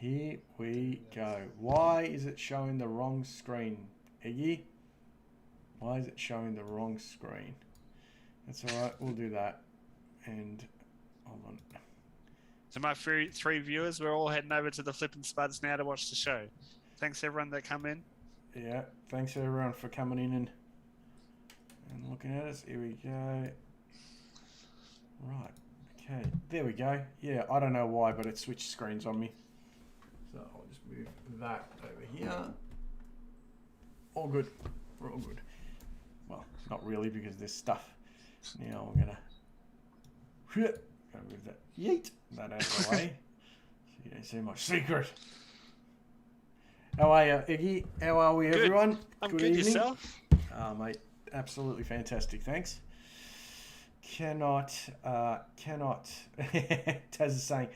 Here we go. Why is it showing the wrong screen, Iggy? Why is it showing the wrong screen? That's all right. We'll do that. And hold on. So my three viewers, we're all heading over to the Flippin' Spuds now to watch the show. Thanks everyone that come in. Yeah, thanks everyone for coming in and looking at us. Here we go. Right. Okay. There we go. Yeah, I don't know why, but it switched screens on me. So I'll just move that over here. All good. We're all good. Well, not really because there's stuff. Now I'm gonna move that. Yeet that out of the way. So you don't see my secret. How are you, Iggy? How are we, everyone? I'm good. Evening. Yourself? Oh, mate, absolutely fantastic. Thanks. Cannot. Taz is saying,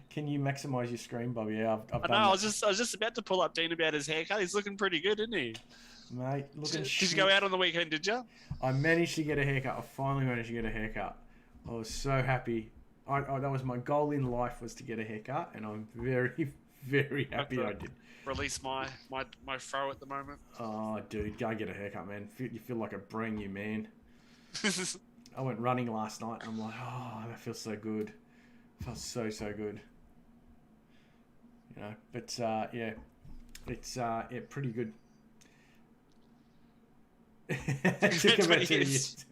can you maximize your screen, Bobby? Yeah, I've done that. I was just about to pull up Dean about his haircut. He's looking pretty good, isn't he? Mate, looking. Did you go out on the weekend? Did you? I managed to get a haircut. I finally managed to get a haircut. I was so happy. That was my goal in life, was to get a haircut, and I'm very, very happy I did. Release my fro at the moment. Oh, dude, go get a haircut, man. You feel like a brand new man. I went running last night, and I'm like, oh, that feels so good. It felt so good. You know, but yeah, it's pretty good. It took about 2 years.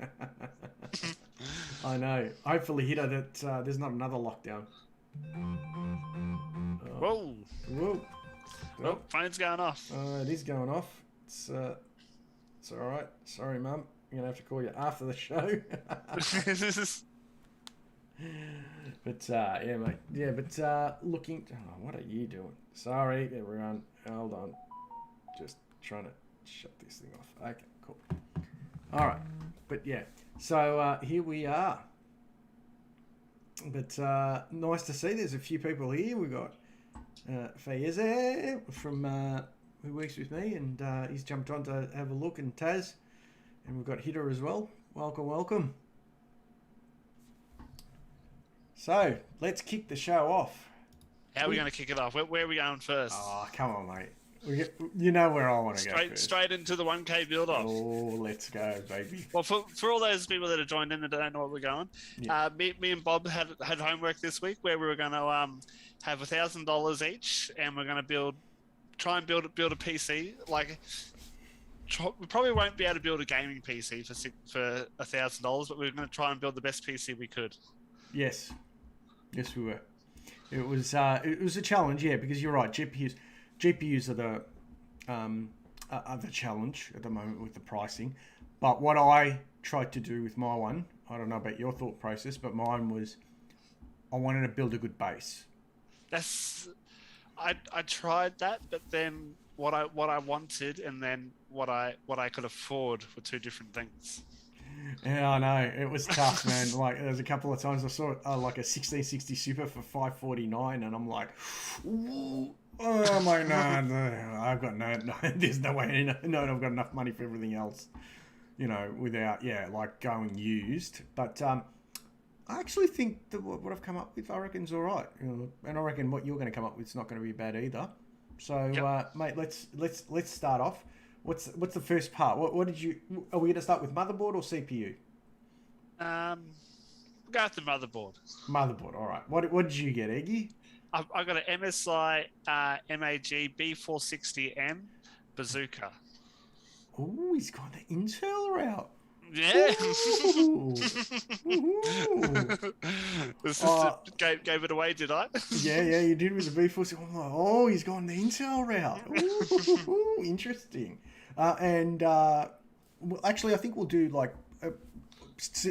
I know. Hopefully, Hito, that there's not another lockdown. Whoa. Whoa. Oh, phone's going off. It is going off. It's all right. Sorry, Mum. I'm gonna have to call you after the show. But yeah, mate. Yeah, but looking. Oh, what are you doing? Sorry, everyone. Hold on. Just trying to shut this thing off. Okay, cool. All right, but yeah. So here we are. But nice to see. There's a few people here. We got Fayeze from who works with me, and he's jumped on to have a look, and Taz, and we've got Hitter as well. Welcome. So let's kick the show off. How are we going to kick it off? Where are we going first? Oh, come on, mate. You know where I want to go first. Straight into the 1K build-off. Oh, let's go, baby. Well, for all those people that have joined in that don't know where we're going, yeah. Me and Bob had homework this week where we were going to have $1,000 each, and we're going to try and build a PC. We probably won't be able to build a gaming PC for $1,000, but we're going to try and build the best PC we could. Yes, we were. It was a challenge, yeah, because you're right. GPUs are the challenge at the moment with the pricing. But what I tried to do with my one, I don't know about your thought process, but mine was I wanted to build a good base. I tried that, but then what I wanted and then what I could afford were two different things. Yeah, I know. It was tough, man. Like, there was a couple of times I saw like a 1660 Super for $549, and I'm like, ooh. Oh, I'm like, no, I've got no, there's no way, no, I've got enough money for everything else, you know, without, like going used. But I actually think that what I've come up with, I reckon, is all right. You know, and I reckon what you're going to come up with is not going to be bad either. So, yep. Mate, let's start off. What's the first part? What did you? Are we going to start with motherboard or CPU? Go with the motherboard. Motherboard, all right. What did you get, Eggy? I got an MSI MAG B460M bazooka. Oh, he's got the Intel route. Yeah. Gave it away, did I? Yeah, you did with the B460. I'm like, oh, he's gone the Intel route. Ooh, interesting. Actually, I think we'll do like a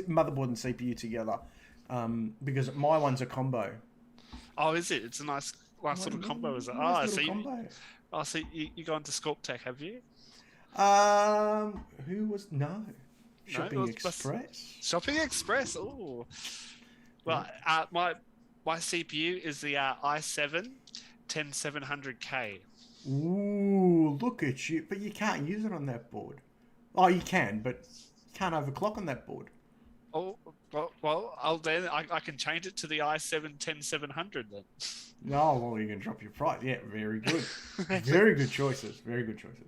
motherboard and CPU together because my one's a combo. Oh, is it? It's a nice little combo, is it? So you gone to Scorp Tech, have you? Who was no? Shopping Express. Shopping Express. Oh, well, my CPU is the i7 10700K. Ooh, look at you! But you can't use it on that board. Oh, you can, but you can't overclock on that board. Oh, I can change it to the i7-10700 then. No, well, you can drop your price. Yeah, very good. Very good choices. Very good choices.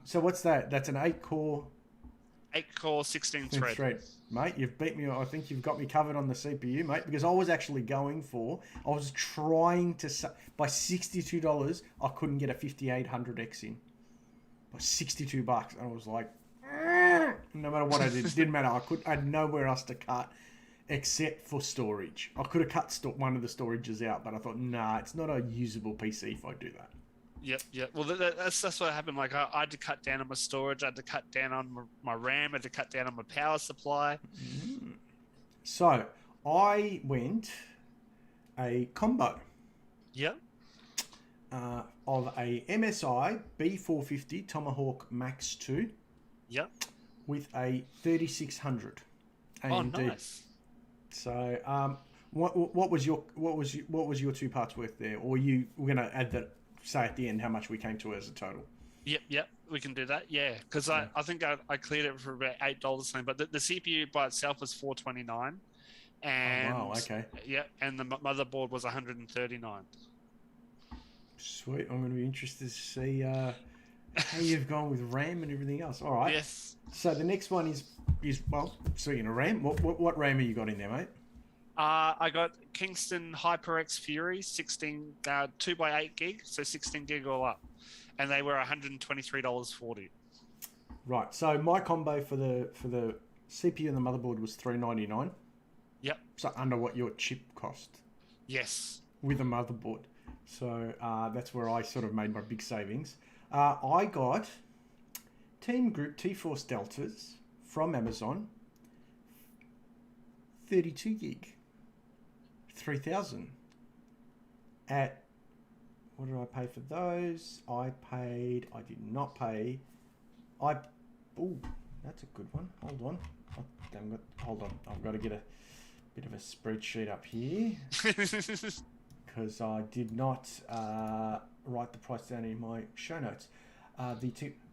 So what's that? That's an 8-core 8-core, 16 thread. thread. Mate, you've beat me. I think you've got me covered on the CPU, mate, because I was actually going for, I was trying to, by $62, I couldn't get a 5800X in. By $62. And I was like, no matter what I did, it didn't matter. I had nowhere else to cut except for storage. I could have cut one of the storages out, but I thought, nah, it's not a usable PC if I do that. Yep. Well, that's what happened. Like I had to cut down on my storage. I had to cut down on my RAM. I had to cut down on my power supply. So I went a combo. Yep. Of a MSI B450 Tomahawk Max 2. Yep. With a 3600 AMD. Oh, nice. So, what was your two parts worth there? Or we're gonna add that, say at the end how much we came to as a total. Yep, we can do that. Yeah, because I think I cleared it for about $8 something, but the CPU by itself was $429, and oh, wow, okay. Yeah, and the motherboard was $139. Sweet. I'm going to be interested to see how you've gone with RAM and everything else. All right. Yes. So the next one is well, speaking of RAM, what RAM have you got in there, mate? I got Kingston HyperX Fury 16 2x8 gig, so 16 gig all up, and they were $123.40. Right. So my combo for the CPU and the motherboard was $399. Yep. So under what your chip cost. Yes. With a motherboard. So that's where I sort of made my big savings. I got Team Group T-Force Deltas from Amazon, 32 gig, 3,000. At, what did I pay for those? I did not pay, oh, that's a good one. Hold on. Hold on. I've got to get a bit of a spreadsheet up here. Because I did not write the price down in my show notes.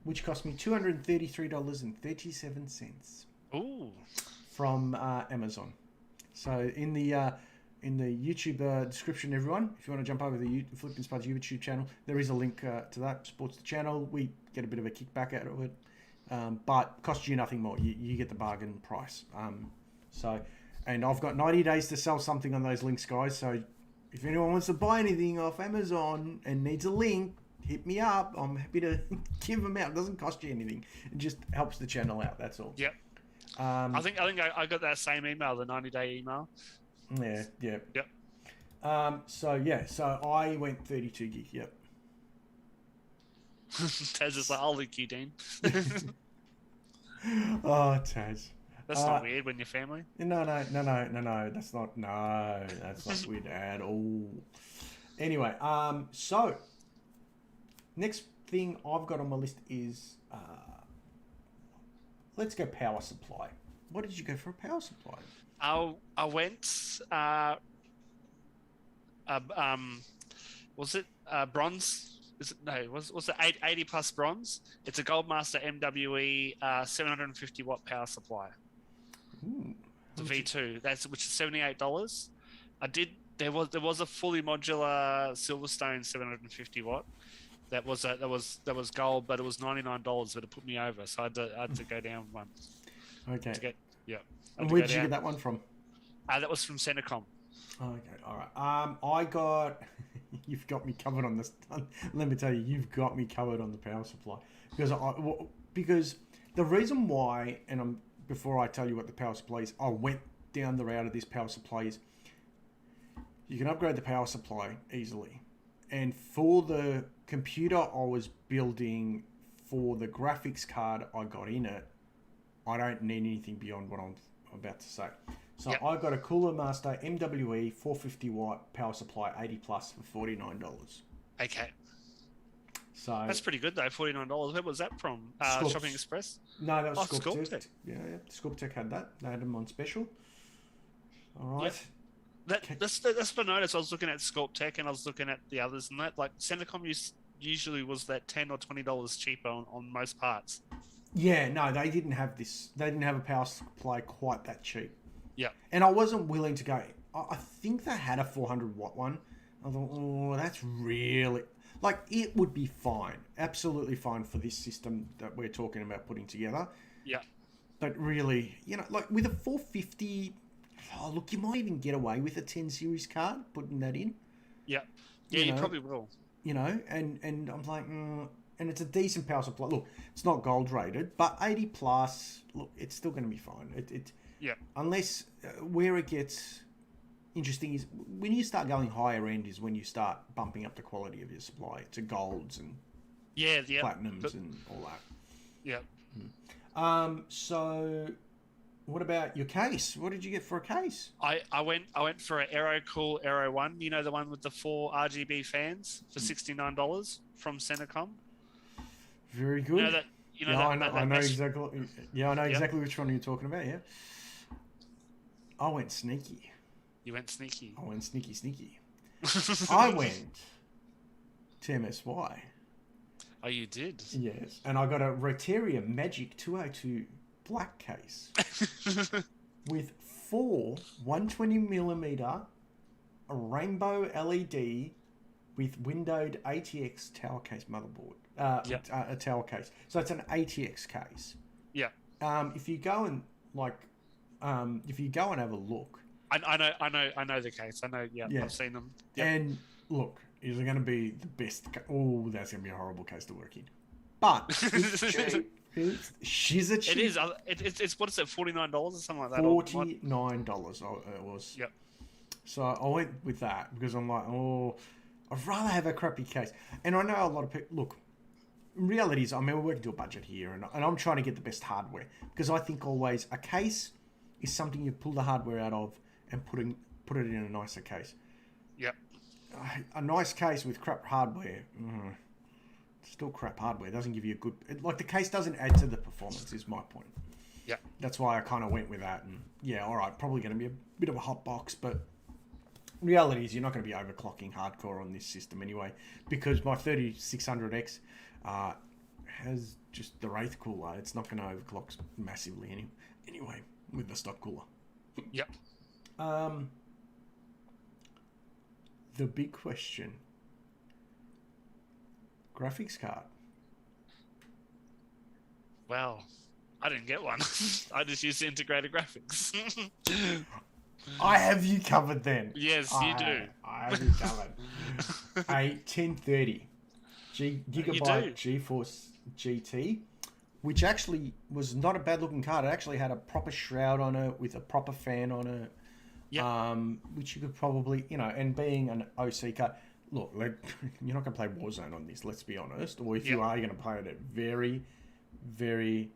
Which cost me $233.37. Ooh. From Amazon. So in the YouTube description, everyone, if you want to jump over the Flippin' Spuds YouTube channel, there is a link to that. Supports the channel. We get a bit of a kickback out of it, but costs you nothing more. You get the bargain price. And I've got 90 days to sell something on those links, guys. So if anyone wants to buy anything off Amazon and needs a link, hit me up. I'm happy to give them out. It doesn't cost you anything. It just helps the channel out. That's all. Yep. I think I got that same email, the 90-day email. Yeah. Yep. So I went 32 gig. Yep. Taz is like, I'll link you, Dean. Oh, Taz. That's not weird when you're family. No. That's not weird at all. Anyway, so next thing I've got on my list is let's go power supply. What did you go for a power supply? I went was it bronze? Is it, no, was it 80 plus bronze? It's a Goldmaster MWE 750 watt power supply. Ooh, the V2, which is $78. There was a fully modular Silverstone 750 watt. That was gold, but it was $99, but it put me over, so I had to go down one. Okay. And where did you get that one from? That was from Centacom. Okay, all right. I got. You've got me covered on this. Let me tell you, you've got me covered on the power supply because the reason why, and before I tell you what the power supply is, I went down the route of this power supply is you can upgrade the power supply easily, and for the computer I was building for the graphics card I got in it, I don't need anything beyond what I'm about to say. So yep. I got a Cooler Master MWE 450 watt power supply 80 plus for $49. Okay. So that's pretty good though, $49. Where was that from? Shopping Express? No, that was Tekt. Yeah, Sculpt Tech had that. They had them on special. All right. Yep. That's what I noticed. I was looking at Sculpt Tech and I was looking at the others, and that like Centacom usually was that $10 or $20 cheaper on most parts. Yeah, no, they didn't have this. They didn't have a power supply quite that cheap. Yeah. And I wasn't willing to go. I think they had a 400 watt one. I thought, oh, that's really like it would be fine, absolutely fine for this system that we're talking about putting together. Yeah. But really, like with a 450, oh look, you might even get away with a 10 series card putting that in. Yeah. Yeah, you probably will. And I'm like, and it's a decent power supply. Look, it's not gold rated, but 80 plus. Look, it's still going to be fine. Yeah. Unless where it gets interesting is when you start going higher end is when you start bumping up the quality of your supply to golds and platinums and all that. Yeah. So what about your case? What did you get for a case? I went for an Aero Cool Aero 1. You know, the one with the 4 RGB fans for $69 from Centacom. Very good. I know exactly. Yeah, I know exactly which one you're talking about. Yeah. I went sneaky. You went sneaky. I went sneaky. I went to MSY. Oh, you did? Yes. And I got a Rotaria Magic 202 black case with 4 120mm rainbow LED with windowed ATX tower case motherboard. A tower case. So it's an ATX case. Yeah. If you go and have a look. I know the case. I know. Yeah. I've seen them. Yep. And look, is it going to be the best? Oh, that's going to be a horrible case to work in. But it's cheap. She's a cheap. It is. It's what is it? $49 or something like that. $49. It was. Yep. So I went with that because I'm like, I'd rather have a crappy case. And I know a lot of people. Look, reality is, I mean, we're working to a budget here, and I'm trying to get the best hardware because I think always a case is something you pull the hardware out of and put it in a nicer case. Yep. A nice case with crap hardware, still crap hardware. Doesn't give you a good... Like, the case doesn't add to the performance, is my point. Yeah. That's why I kind of went with that. And, yeah, all right, probably going to be a bit of a hot box, but reality is you're not going to be overclocking hardcore on this system anyway, because my 3600X has just the Wraith cooler. It's not going to overclock massively anyway with the stock cooler. Yep. The big question. Graphics card. Well, I didn't get one. I just used integrated graphics. I have you covered then. Yes, you do. I have you covered. A 1030 Gigabyte GeForce GT, which actually was not a bad looking card. It actually had a proper shroud on it with a proper fan on it. Yep. Which you could probably, and being an OC card, look, you're not going to play Warzone on this, let's be honest. Or if you are, you're going to play it at very, very,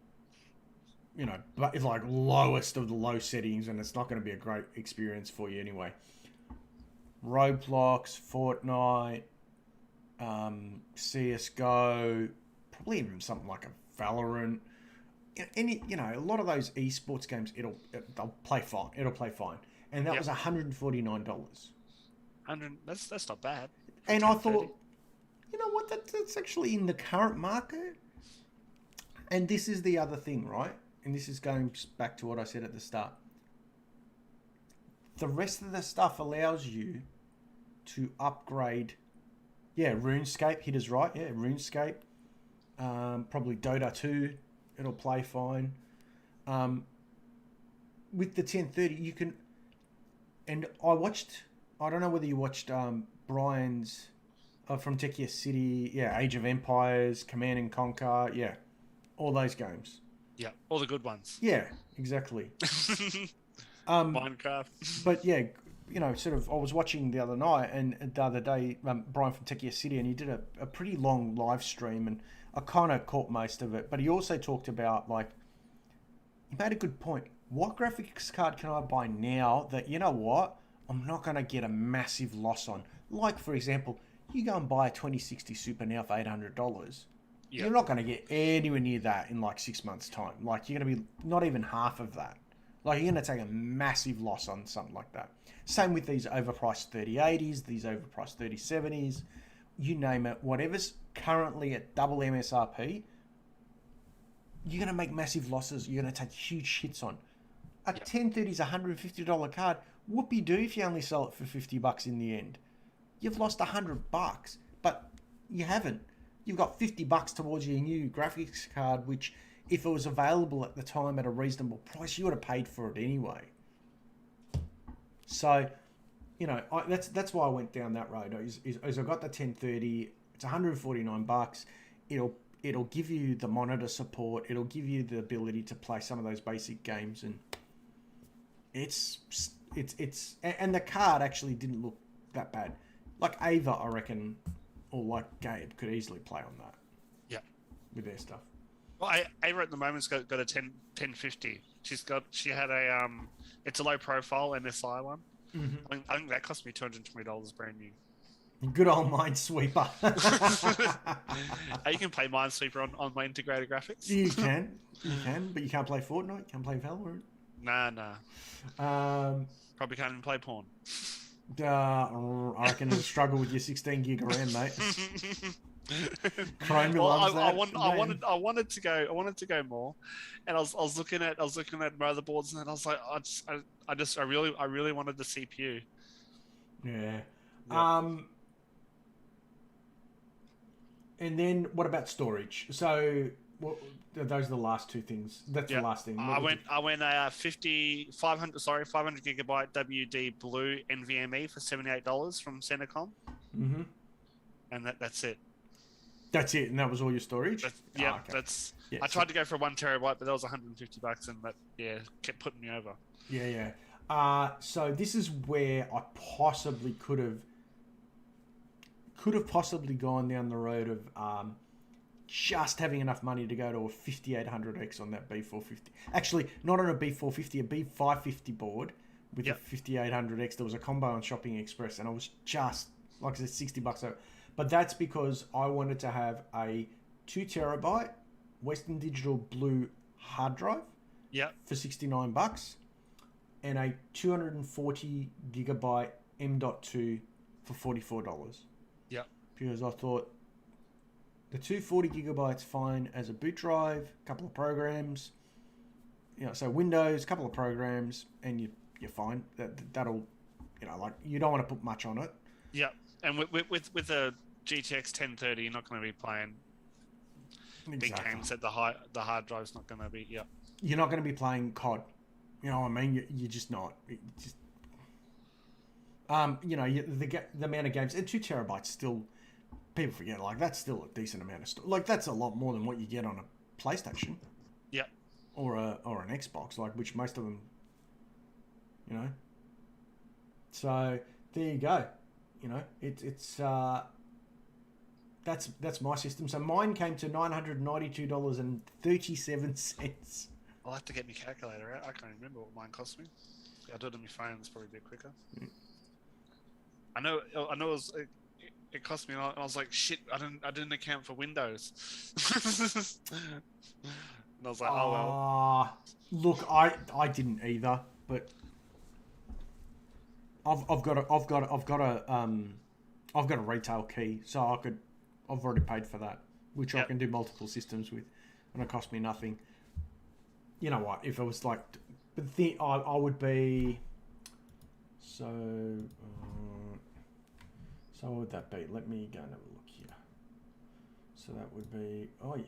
but it's like lowest of the low settings, and it's not going to be a great experience for you anyway. Roblox, Fortnite, CSGO, probably even something like a Valorant. A lot of those esports games, they'll play fine. It'll play fine. And that was $149. That's not bad. And I thought, you know what? That's actually in the current market. And this is the other thing, right? And this is going back to what I said at the start. The rest of the stuff allows you to upgrade. Yeah, RuneScape hit us right. Yeah, RuneScape. Probably Dota 2. It'll play fine. With the 1030, you can... And I don't know whether you watched Brian's from Tekt City, Age of Empires, Command and Conquer, all those games. Yeah, all the good ones. Yeah, exactly. Minecraft. But I was watching the other night and the other day, Brian from Tekt City, and he did a pretty long live stream, and I kind of caught most of it. But he also talked about, he made a good point. What graphics card can I buy now that, I'm not going to get a massive loss on? Like, for example, you go and buy a 2060 Super now for $800. Yep. You're not going to get anywhere near that in 6 months' time. You're going to be not even half of that. You're going to take a massive loss on something like that. Same with these overpriced 3080s, these overpriced 3070s, you name it. Whatever's currently at double MSRP, you're going to make massive losses. You're going to take huge hits on. A Yep. 1030 is a $150 card. Whoopie-doo if you only sell it for $50 in the end. You've lost $100, but you haven't. You've got $50 towards your new graphics card, which, if it was available at the time at a reasonable price, you would have paid for it anyway. So, you know, that's why I went down that road. Is I got the 1030. It's $149. It'll give you the monitor support. It'll give you the ability to play some of those basic games, and and the card actually didn't look that bad. Like Ava, I reckon, or like Gabe could easily play on that. Yeah. With their stuff. Well, Ava at the moment's got a 1050. She had a it's a low profile MSI one. Mm-hmm. I think that cost me $220 brand new. Good old Minesweeper. You can play Minesweeper on my integrated graphics. You can, but you can't play Fortnite. You can't play Valorant. Nah. Probably can't even play porn. I reckon it'll struggle with your 16 gig of RAM, mate. Chrome loves that. I wanted to go more, and I was looking at motherboards, and I was like, I really wanted the CPU. Yeah. Yep. And then what about storage? So, those are the last two things. That's the last thing. I went 500 gigabyte WD Blue NVMe for $78 from Centacom. Mm-hmm. And that's it. That's it, and that was all your storage. Okay. I tried to go for 1 terabyte, but that was $150, and that kept putting me over. Yeah. So this is where I possibly could have possibly gone down the road of just having enough money to go to a 5800X on that B450. Actually, not on a B450, a B550 board with a 5800X. There was a combo on Shopping Express, and I was just, like I said, $60 over. But that's because I wanted to have a 2 terabyte Western Digital Blue hard drive for $69 and a 240 gigabyte M.2 for $44. Yeah. Because I thought the 240 gigabytes fine as a boot drive, a couple of programs, so Windows, a couple of programs, and you're fine. That'll, like, you don't want to put much on it. Yeah. And with a GTX 1030, you're not going to be playing big games that the hard drive's not going to be. Yeah. You're not going to be playing COD. You know what I mean? You're just not. The amount of games, and 2 terabytes still, people forget, like, that's still a decent amount of stuff. Like, that's a lot more than what you get on a PlayStation. Yeah. Or an Xbox, like, which most of them, So there you go. That's my system. So mine came to $992.37. I'll have to get my calculator out. I can't remember what mine cost me. I'll do it on my phone. It's probably a bit quicker. I know. It cost me, and I was like, "Shit! I didn't account for Windows." And I was like, "Oh well." Look, I didn't either, but I've got a retail key, so I've already paid for that, which I can do multiple systems with, and it cost me nothing. You know what? If it was like, but I would be. So what would that be? Let me go and have a look here. So that would be. Oh, yeah.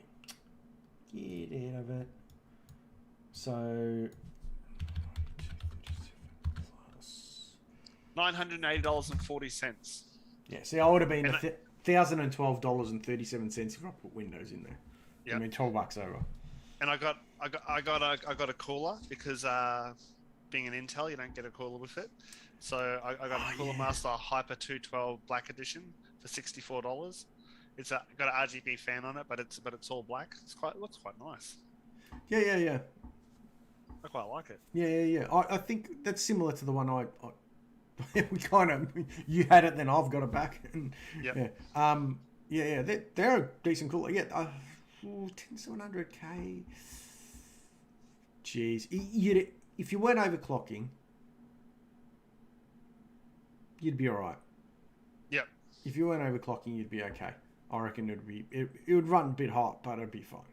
Get out of it. So. Plus $980.40. Yeah. See, I would have been $1,012.37 if I put Windows in there. Yeah. I mean, $12 over. And I got a cooler because being an Intel, you don't get a cooler with it. So I got a Cooler Master Hyper 212 Black Edition for $64. It's got an RGB fan on it, but it's all black. It looks quite nice. Yeah. I quite like it. Yeah. I think that's similar to the one I we kind of, you had it, then I've got it back. And, yeah. They're a decent cooler. Yeah. 10700K. Jeez, if you weren't overclocking, you'd be all right. Yep. If you weren't overclocking, you'd be okay. I reckon it would run a bit hot, but it'd be fine.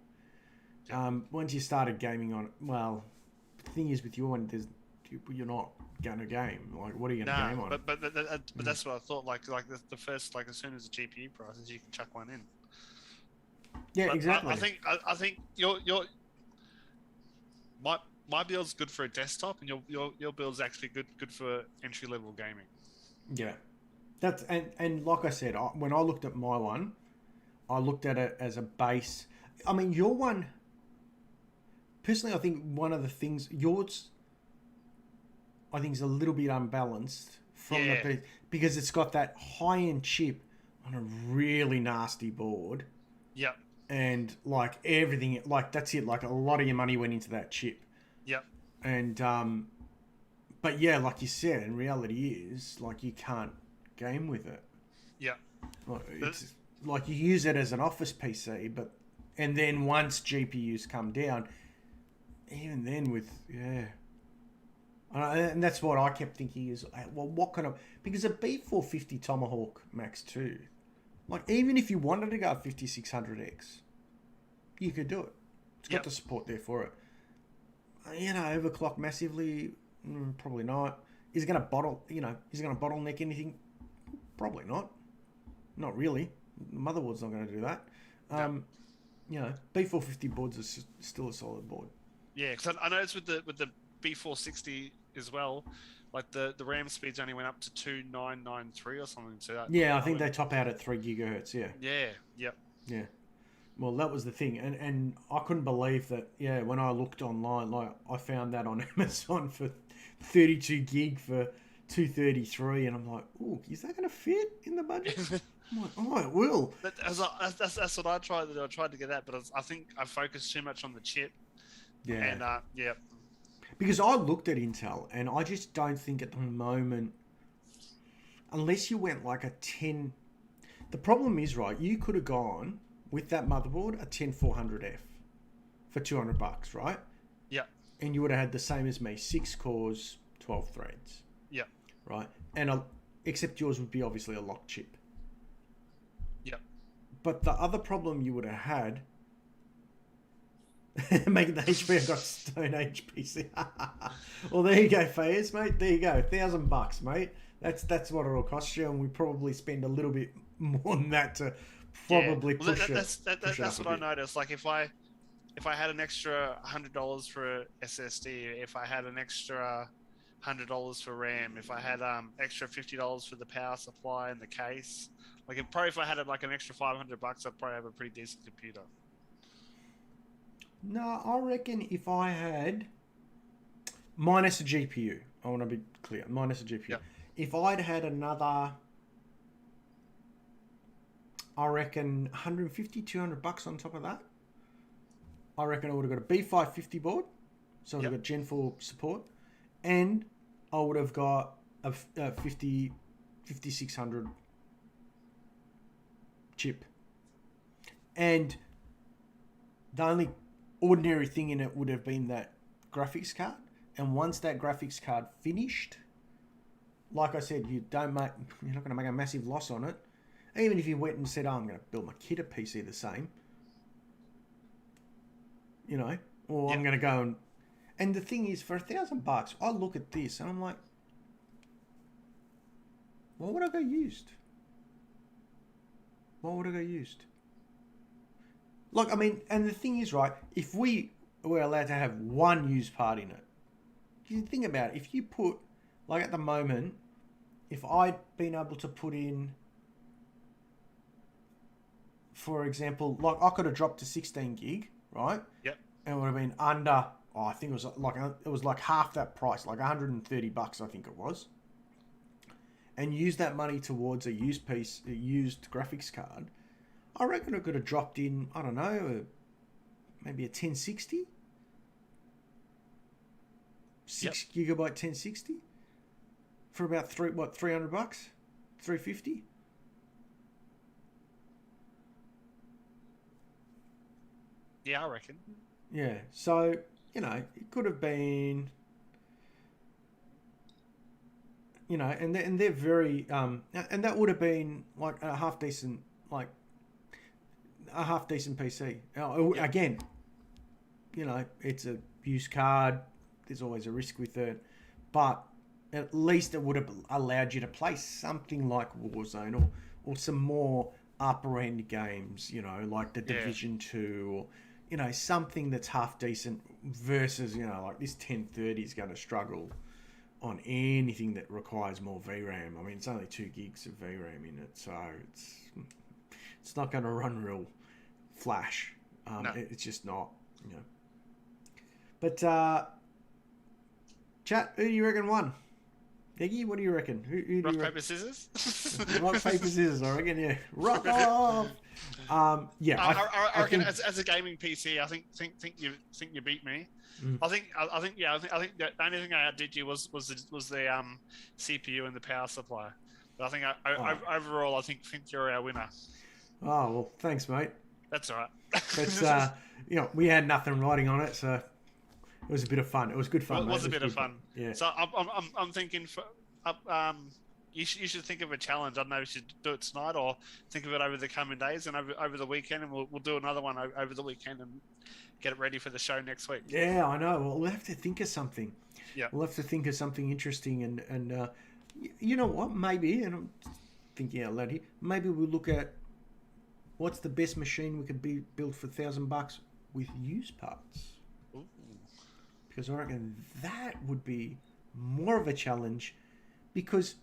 Once you started gaming on it, well, the thing is with your one, you're not going to game. Like, what are you going to game on? But that's what I thought. Like the first, like, as soon as the GPU prices, you can chuck one in. Yeah, but exactly. I think my build's good for a desktop, and your build's actually good for entry level gaming. Yeah, that's and like I said, when I looked at my one, I looked at it as a base. I mean, your one. Personally, I think one of the things yours, I think, is a little bit unbalanced from the because it's got that high end chip on a really nasty board. Yep. And like everything, like that's it. Like a lot of your money went into that chip. Yep. And but yeah, like you said, in reality is like you can't game with it. Yeah. Like, it's like you use it as an office PC, but and then once GPUs come down, even then with and that's what I kept thinking is, well, what kind of, because a B450 Tomahawk Max 2, like even if you wanted to go 5600X, you could do it. It's got the support there for it. Overclock massively, probably not. Is it going to bottleneck anything? Probably not. Not really. The motherboard's not going to do that. B450 boards are still a solid board. Yeah, because I noticed with the B460 as well, like the RAM speeds only went up to 2993 or something. So that, yeah, I think they top out at 3 gigahertz. Yeah. Yeah. Yep. Yeah. Well, that was the thing, and I couldn't believe that. Yeah, when I looked online, like I found that on Amazon for 32 gig for 233, and I'm like, oh, is that going to fit in the budget? I'm like, oh, it will. That's what I tried. I tried to get that, but I think I focused too much on the chip. Yeah. And because I looked at Intel, and I just don't think at the moment, unless you went like a 10. The problem is, right, you could have gone with that motherboard a 10400F for $200, right? Yeah. And you would have had the same as me, 6 cores, 12 threads. Yeah. Right? And except yours would be obviously a locked chip. Yeah. But the other problem you would have had, making the HP, I got Stone Age PC. Well, there you go, Fayez, mate. There you go, $1,000, mate. That's what it'll cost you, and we probably spend a little bit more than that to probably push it. That's what I noticed. Like if I had an extra $100 for SSD, if I had an extra $100 for RAM, if I had extra $50 for the power supply and the case, like if I had like an extra $500, I'd probably have a pretty decent computer. No, I reckon if I had minus a GPU, I want to be clear, minus a GPU. Yep. If I'd had another, I reckon $150, $200 on top of that, I reckon I would have got a B550 board, so I would have got Gen 4 support, and I would have got a 5600 chip. And the only ordinary thing in it would have been that graphics card. And once that graphics card finished, like I said, you're not going to make a massive loss on it. Even if you went and said, I'm going to build my kit a PC the same, or I'm going to go and the thing is, for $1,000, I look at this and I'm like, why would I go used? Why would I go used? Like, I mean, and the thing is, right, if we were allowed to have one used part in it, you think about it, if you put, like at the moment, if I'd been able to put in, for example, like I could have dropped to 16 gig, right? Yep. And it would have been under, I think it was like half that price, like $130, I think it was. And use that money towards a used graphics card. I reckon I could have dropped in, I don't know, maybe a 1060? 6 gigabyte 1060? For about $300? $350? Yeah, I reckon. Yeah, so, it could have been, and they're very, and that would have been like a half decent PC. Again, you know, it's a used card. There's always a risk with it, but at least it would have allowed you to play something like Warzone or some more upper end games, you know, like the Division 2 or, you know, something that's half decent versus, you know, like this 1030 is going to struggle on anything that requires more VRAM. I mean, it's only 2 gigs of VRAM in it, so it's not going to run real flash. No. It's just not, you know. But, chat, who do you reckon won? Iggy, what do you reckon? Who do Rock, you paper, scissors? Rock, paper, scissors, I reckon, yeah. Rock off! Yeah, I reckon as a gaming PC, I think you beat me. I think the only thing I outdid you was the CPU and the power supply. But I think overall, I think you're our winner. Oh, well, thanks, mate. That's all right. But, you know, we had nothing writing on it, so it was a bit of fun. It was good fun. It was a bit of fun. Yeah. So I'm thinking you should think of a challenge. I don't know if you should do it tonight or think of it over the coming days and over the weekend, and we'll do another one over the weekend and get it ready for the show next week. Yeah, I know. Well, we'll have to think of something. Yeah. We'll have to think of something interesting and you know what? Maybe, and I'm thinking out loud here, maybe we'll look at what's the best machine we could build for $1,000 with used parts. Ooh. Because I reckon that would be more of a challenge, because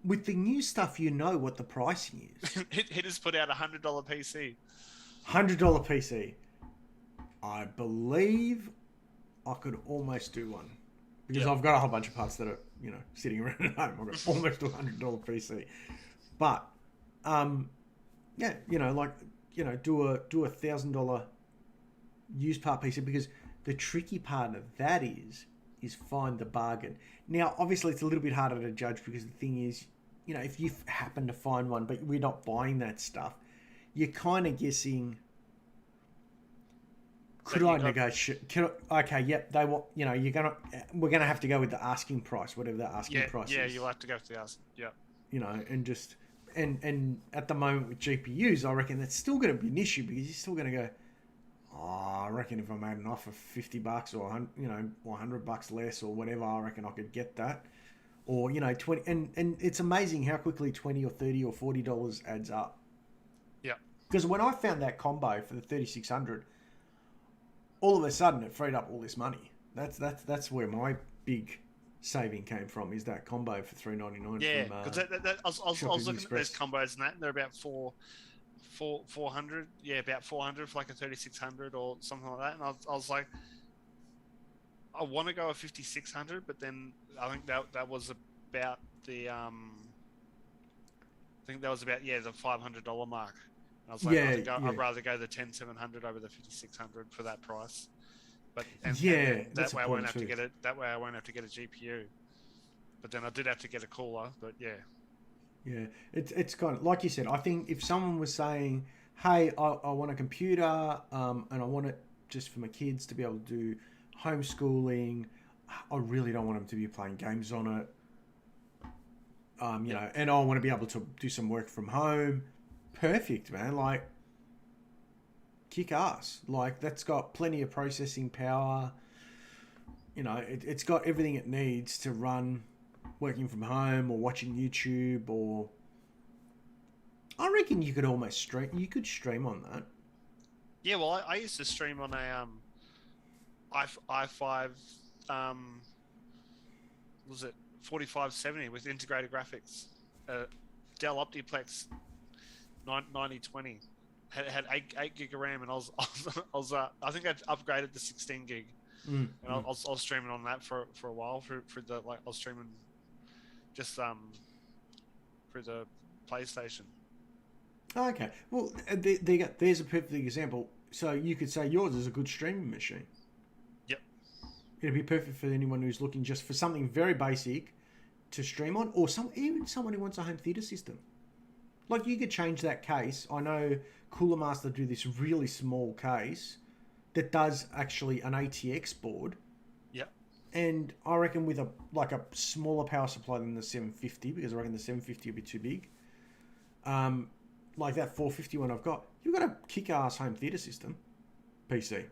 with the new stuff, you know what the pricing is. Hitters put out $100 PC. $100 PC. I believe I could almost do one. Because I've got a whole bunch of parts that are, you know, sitting around at home. I've got almost $100 PC. But, yeah, you know, like, you know, do a $1,000 used part PC, because the tricky part of that is find the bargain. Now, obviously, it's a little bit harder to judge, because the thing is, you know, if you happen to find one, but we're not buying that stuff, you're kind of guessing, could I negotiate? Okay, yep, they want, you know, we're gonna have to go with the asking price, whatever the asking price is. Yeah, you'll have to go with the asking, yeah. You know, and just, and at the moment with GPUs, I reckon that's still going to be an issue, because you're still going to go, oh, I reckon if I made an offer $50 or, you know, or $100 less or whatever, I reckon I could get that. Or, you know, 20, and it's amazing how quickly $20 or $30 or $40 adds up. Yeah. Because when I found that combo for the 3600, all of a sudden it freed up all this money. That's where my big saving came from, is that combo for $399. Yeah, because I was looking at those combos and they're about 400. Yeah, about 400 for like a 3600 or something like that. And I was like, I want to go a 5600, but then I think that was about the the $500 mark. And I was like, I'd rather go the 10700 over the 5600 for that price. But that way I won't have to get it. That way I won't have to get a GPU. But then I did have to get a cooler. But yeah. Yeah, it's kind of like you said. I think if someone was saying, "Hey, I want a computer, and I want it just for my kids to be able to do homeschooling. I really don't want them to be playing games on it. You know, and I want to be able to do some work from home." Perfect, man. Like, kick ass. Like, that's got plenty of processing power. You know, it's got everything it needs to run working from home or watching YouTube, or I reckon you could almost stream. You could stream on that. Yeah, well, I used to stream on a i5 was it 4570 with integrated graphics, Dell Optiplex 9020. Had 8 gig of RAM, and I I think I'd upgraded to 16 gig, and I was streaming on that for a while through the I was streaming just through the PlayStation. Okay, well, there's a perfect example. So you could say yours is a good streaming machine. Yep, it'd be perfect for anyone who's looking just for something very basic to stream on, or even someone who wants a home theater system. Like, you could change that case. I know Cooler Master do this really small case that does actually an ATX board. Yep. And I reckon with a smaller power supply than the 750, because I reckon the 750 would be too big. Like that 450 one I've got, you've got a kick-ass home theater system, PC.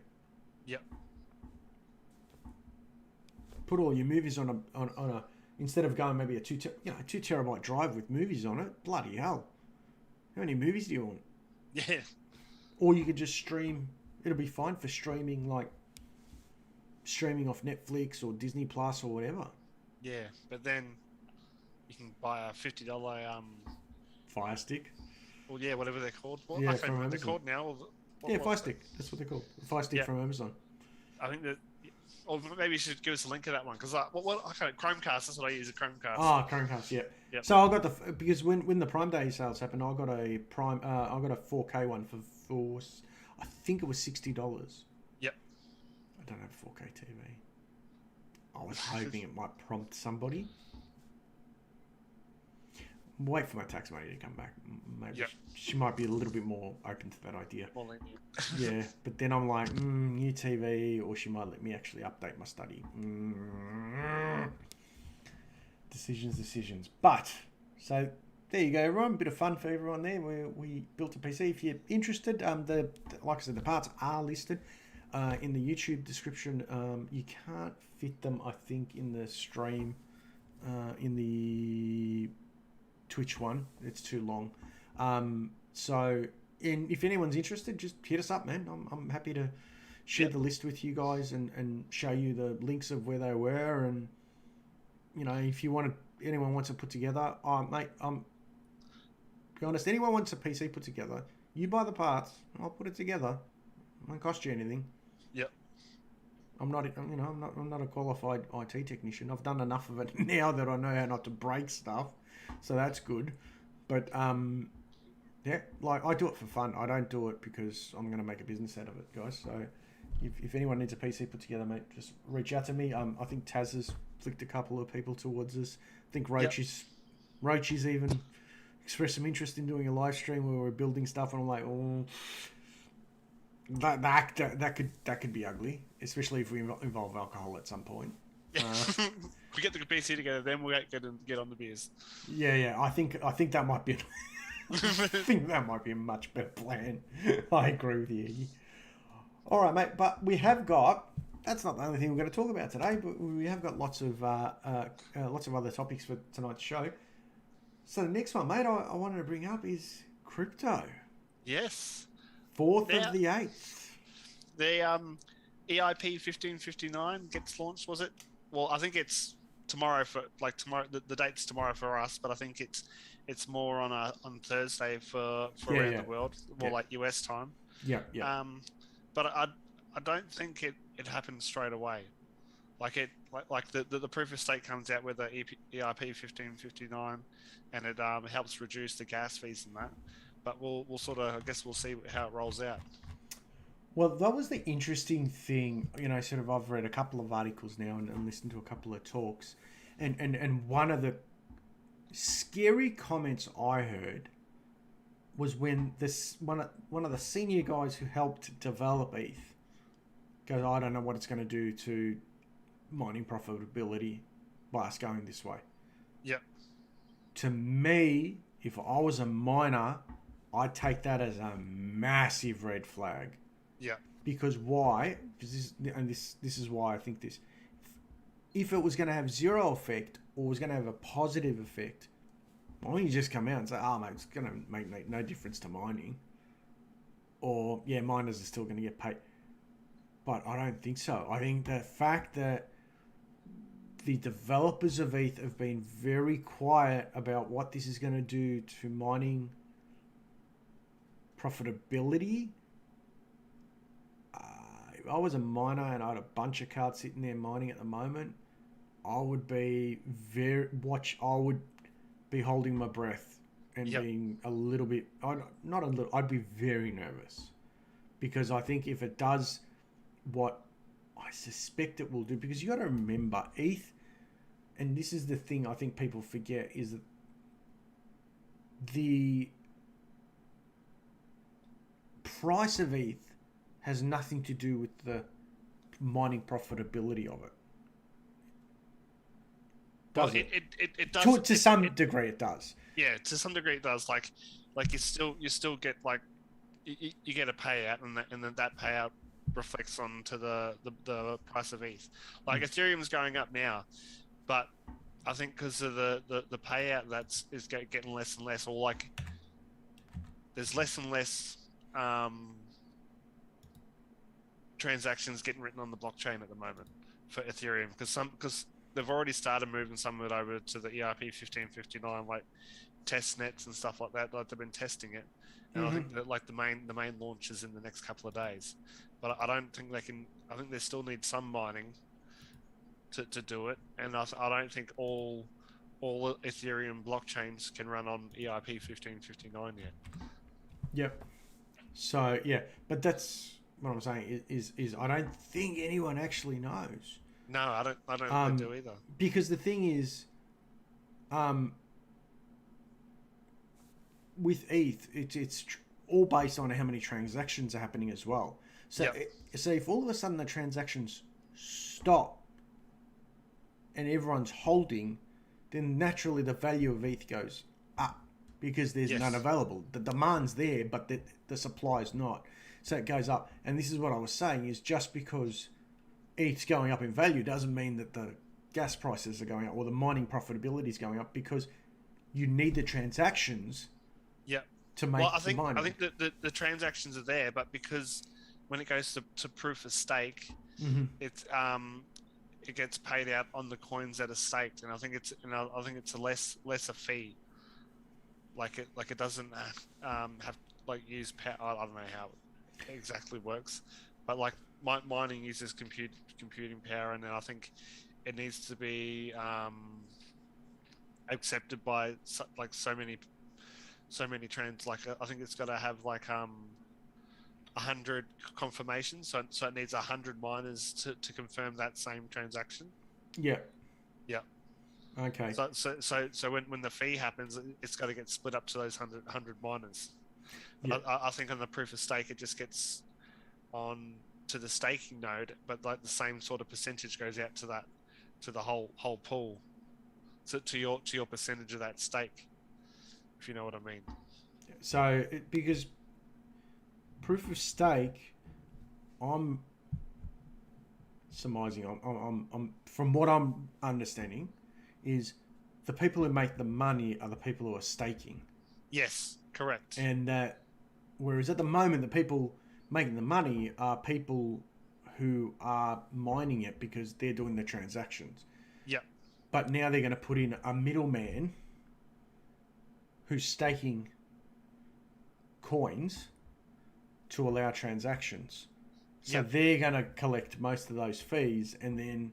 Yep. Put all your movies on a instead of going maybe a 2 terabyte drive with movies on it. Bloody hell! How many movies do you want? Yeah. Or you could just stream. It'll be fine for streaming, like streaming off Netflix or Disney Plus or whatever. Yeah, but then you can buy a $50 Fire Stick. Well, yeah, whatever they're called. Well, Yeah, I can't from remember what they're Amazon. called now. Yeah, Fire Stick. That's what they're called. Fire Stick from Amazon. I think that, or maybe you should give us a link to that one because Chromecast. That's what I use, a Chromecast. Ah, Chromecast. Yeah. Yep. So I got because when the Prime Day sales happened, I got a Prime. I got a 4K one for I think it was $60. Yep. I don't have a 4K TV. I was hoping it might prompt somebody. Wait for my tax money to come back. Maybe she might be a little bit more open to that idea. More lenient. Yeah, but then I'm like, new TV, or she might let me actually update my study. Decisions. But, so there you go, everyone. Bit of fun for everyone there. We built a PC. If you're interested, like I said, the parts are listed in the YouTube description. You can't fit them, I think, in the stream, in the Twitch one. It's too long. So if anyone's interested, just hit us up, man. I'm happy to share the list with you guys and show you the links of where they were. And if anyone wants to put together, mate, be honest, anyone wants a PC put together, you buy the parts, I'll put it together. It won't cost you anything. Yep. I'm not a qualified IT technician. I've done enough of it now that I know how not to break stuff. So that's good. But, yeah, like I do it for fun. I don't do it because I'm going to make a business out of it, guys. So if anyone needs a PC put together, mate, just reach out to me. I think Taz has flicked a couple of people towards us. I think Roach's even expressed some interest in doing a live stream where we're building stuff. And I'm like, oh, that could be ugly, especially if we involve alcohol at some point. If we get the PC together, then we'll get on the beers. Yeah. I think that might be. I think that might be a much better plan. I agree with you. All right, mate. But we have got. That's not the only thing we're going to talk about today. But we have got lots of other topics for tonight's show. So the next one, mate, I wanted to bring up is crypto. Yes. 4th of the 8th. The EIP 1559 gets launched. Was it? Well, I think it's tomorrow tomorrow. The date's tomorrow for us, but I think it's more on Thursday for around the world, more like US time. Yeah. But I don't think it happens straight away. Like the proof of stake comes out with the EIP 1559, and it helps reduce the gas fees and that. But we'll sort of, I guess we'll see how it rolls out. Well, that was the interesting thing, sort of I've read a couple of articles now and listened to a couple of talks. And one of the scary comments I heard was when one of the senior guys who helped develop ETH goes, I don't know what it's going to do to mining profitability by us going this way. Yep. To me, if I was a miner, I'd take that as a massive red flag. Yeah. Because why? Because this is why I think this. If it was going to have zero effect or was going to have a positive effect, why don't you just come out and say, mate, it's going to make no difference to mining. Or, yeah, miners are still going to get paid. But I don't think so. I think the fact that the developers of ETH have been very quiet about what this is going to do to mining profitability. If I was a miner and I had a bunch of cards sitting there mining at the moment, I would be holding my breath and being a little bit, I'd be very nervous, because I think if it does what I suspect it will do, because you got to remember ETH, and this is the thing I think people forget, is that the price of ETH has nothing to do with the mining profitability of it. Does it? It does. To some degree, it does. Yeah, to some degree it does. Like you still get you get a payout, and then that payout reflects onto the price of ETH. Like Ethereum's going up now, but I think because of the payout is getting less and less, or like there's less and less transactions getting written on the blockchain at the moment for Ethereum, because they've already started moving some of it over to the ERP 1559, like test nets and stuff like that. Like they've been testing it, and I think that like the main launch is in the next couple of days. But I don't think they can. I think they still need some mining to do it, and I don't think all Ethereum blockchains can run on ERP 1559 yet. Yep. So yeah, but that's what I'm saying is I don't think anyone actually knows. No, I don't think they do either. Because the thing is, with ETH, it's all based on how many transactions are happening as well. So, Yep. So if all of a sudden the transactions stop and everyone's holding, then naturally the value of ETH goes up because there's Yes. none available. The demand's there, but the supply's not. So it goes up. And this is what I was saying, is just because ETH's going up in value doesn't mean that the gas prices are going up or the mining profitability is going up, because you need the transactions Yeah. to make the mining. I think that the transactions are there, but because when it goes to proof of stake, it's it gets paid out on the coins that are staked, and I think it's a lesser fee. Like it doesn't have like use power. I don't know how it exactly works, but like mining uses computing power, and then I think it needs to be accepted by so many trends. Like I think it's got to have like 100 confirmations, so it needs 100 miners to confirm that same transaction. Yeah. Yeah. Okay. So when the fee happens, it's got to get split up to those 100 miners. Yeah. I think on the proof of stake, it just gets on to the staking node, but like the same sort of percentage goes out to the whole pool, to your percentage of that stake, if you know what I mean. So because proof of stake, I'm surmising, I'm from what I'm understanding, is the people who make the money are the people who are staking. Yes, correct. And that, whereas at the moment the people making the money are people who are mining it because they're doing the transactions. Yeah. But now they're going to put in a middleman who's staking coins to allow transactions. So they're going to collect most of those fees, and then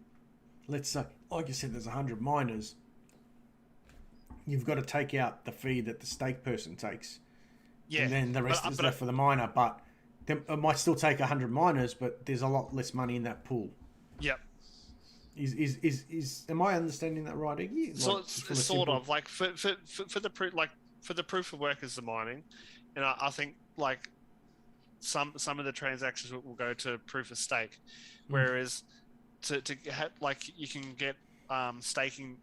let's say, like you said, there's 100 miners. You've got to take out the fee that the stake person takes. Yeah. And then the rest is left for the miner. But it might still take 100 miners, but there's a lot less money in that pool. Yep. Am I understanding that right, Iggy? Sort of like for the proof of work is the mining, and I think like some of the transactions will go to proof of stake, whereas to have, like, you can get staking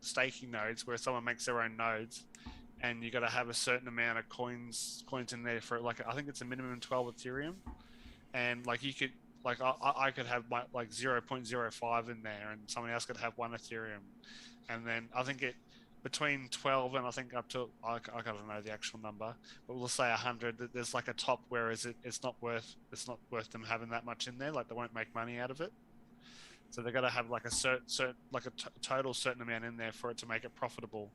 nodes where someone makes their own nodes, and you got to have a certain amount of coins in there for, like, I think it's a minimum 12 Ethereum, and like you could, like, I could have my like 0.05 in there, and someone else could have 1 Ethereum, and then I think it between 12 and I think up to, I don't know the actual number, but we'll say 100. There's like a top, whereas it's not worth them having that much in there. Like they won't make money out of it. So they've got to have like a certain like a total certain amount in there for it to make it profitable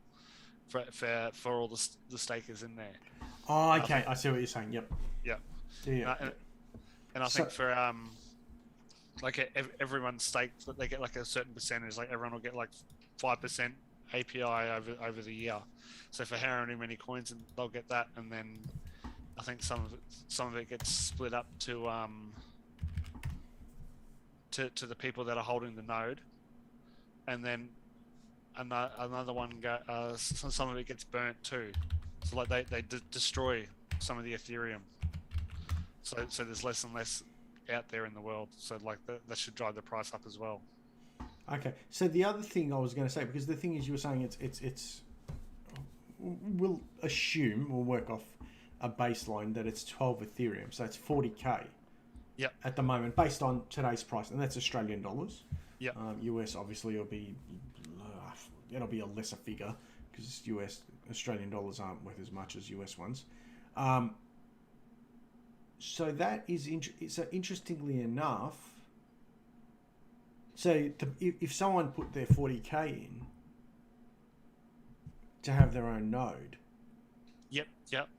for all the stakers in there. Oh, okay. I see what you're saying. Yep. Yep. Yeah. And I think for like everyone's staked, they get like a certain percentage. Like everyone will get like 5% API over the year. So for however many coins, and they'll get that, and then I think some of it gets split up to the people that are holding the node, and then another one some of it gets burnt too. So like they destroy some of the Ethereum. So there's less and less out there in the world. So like that should drive the price up as well. Okay. So the other thing I was going to say, because the thing is, you were saying it's we'll assume, we'll work off a baseline that it's 12 Ethereum, so it's 40k. Yep. At the moment, based on today's price, and that's Australian dollars. Yep. US obviously it'll be a lesser figure because Australian dollars aren't worth as much as US ones. So that is so interestingly enough. So if someone put their 40K in to have their own node, Yep. Yep.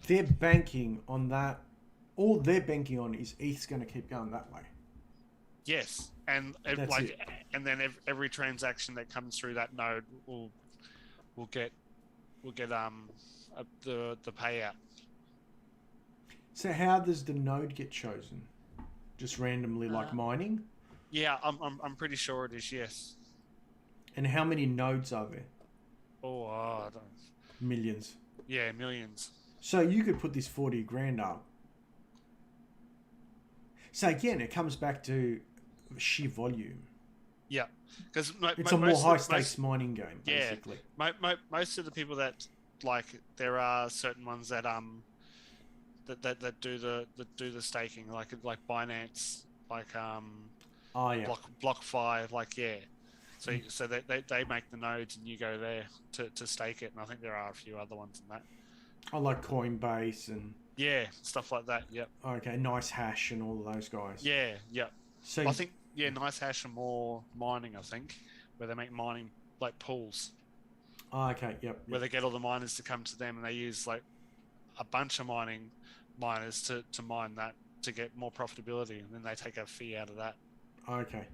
they're banking on that. All they're banking on is ETH's going to keep going that way. Yes, and and then every transaction that comes through that node will get the payout. So how does the node get chosen? Just randomly, like mining? Yeah, I'm pretty sure it is. Yes. And how many nodes are there? I don't. Millions. Yeah, millions. So you could put this 40 grand up. So again, it comes back to sheer volume. Yeah, because it's a more high stakes mining game, basically. Yeah, most of the people that there are certain ones that that do the staking, like Binance, like BlockFi, So they make the nodes and you go there to stake it, and I think there are a few other ones in that. I like Coinbase and stuff like that. Yep. Okay, Nice Hash and all of those guys. Yeah. Yep. So I think Nice Hash are more mining. I think where they make mining like pools. Oh, okay. Yep. Where they get all the miners to come to them, and they use like a bunch of miners to mine that to get more profitability, and then they take a fee out of that. Okay.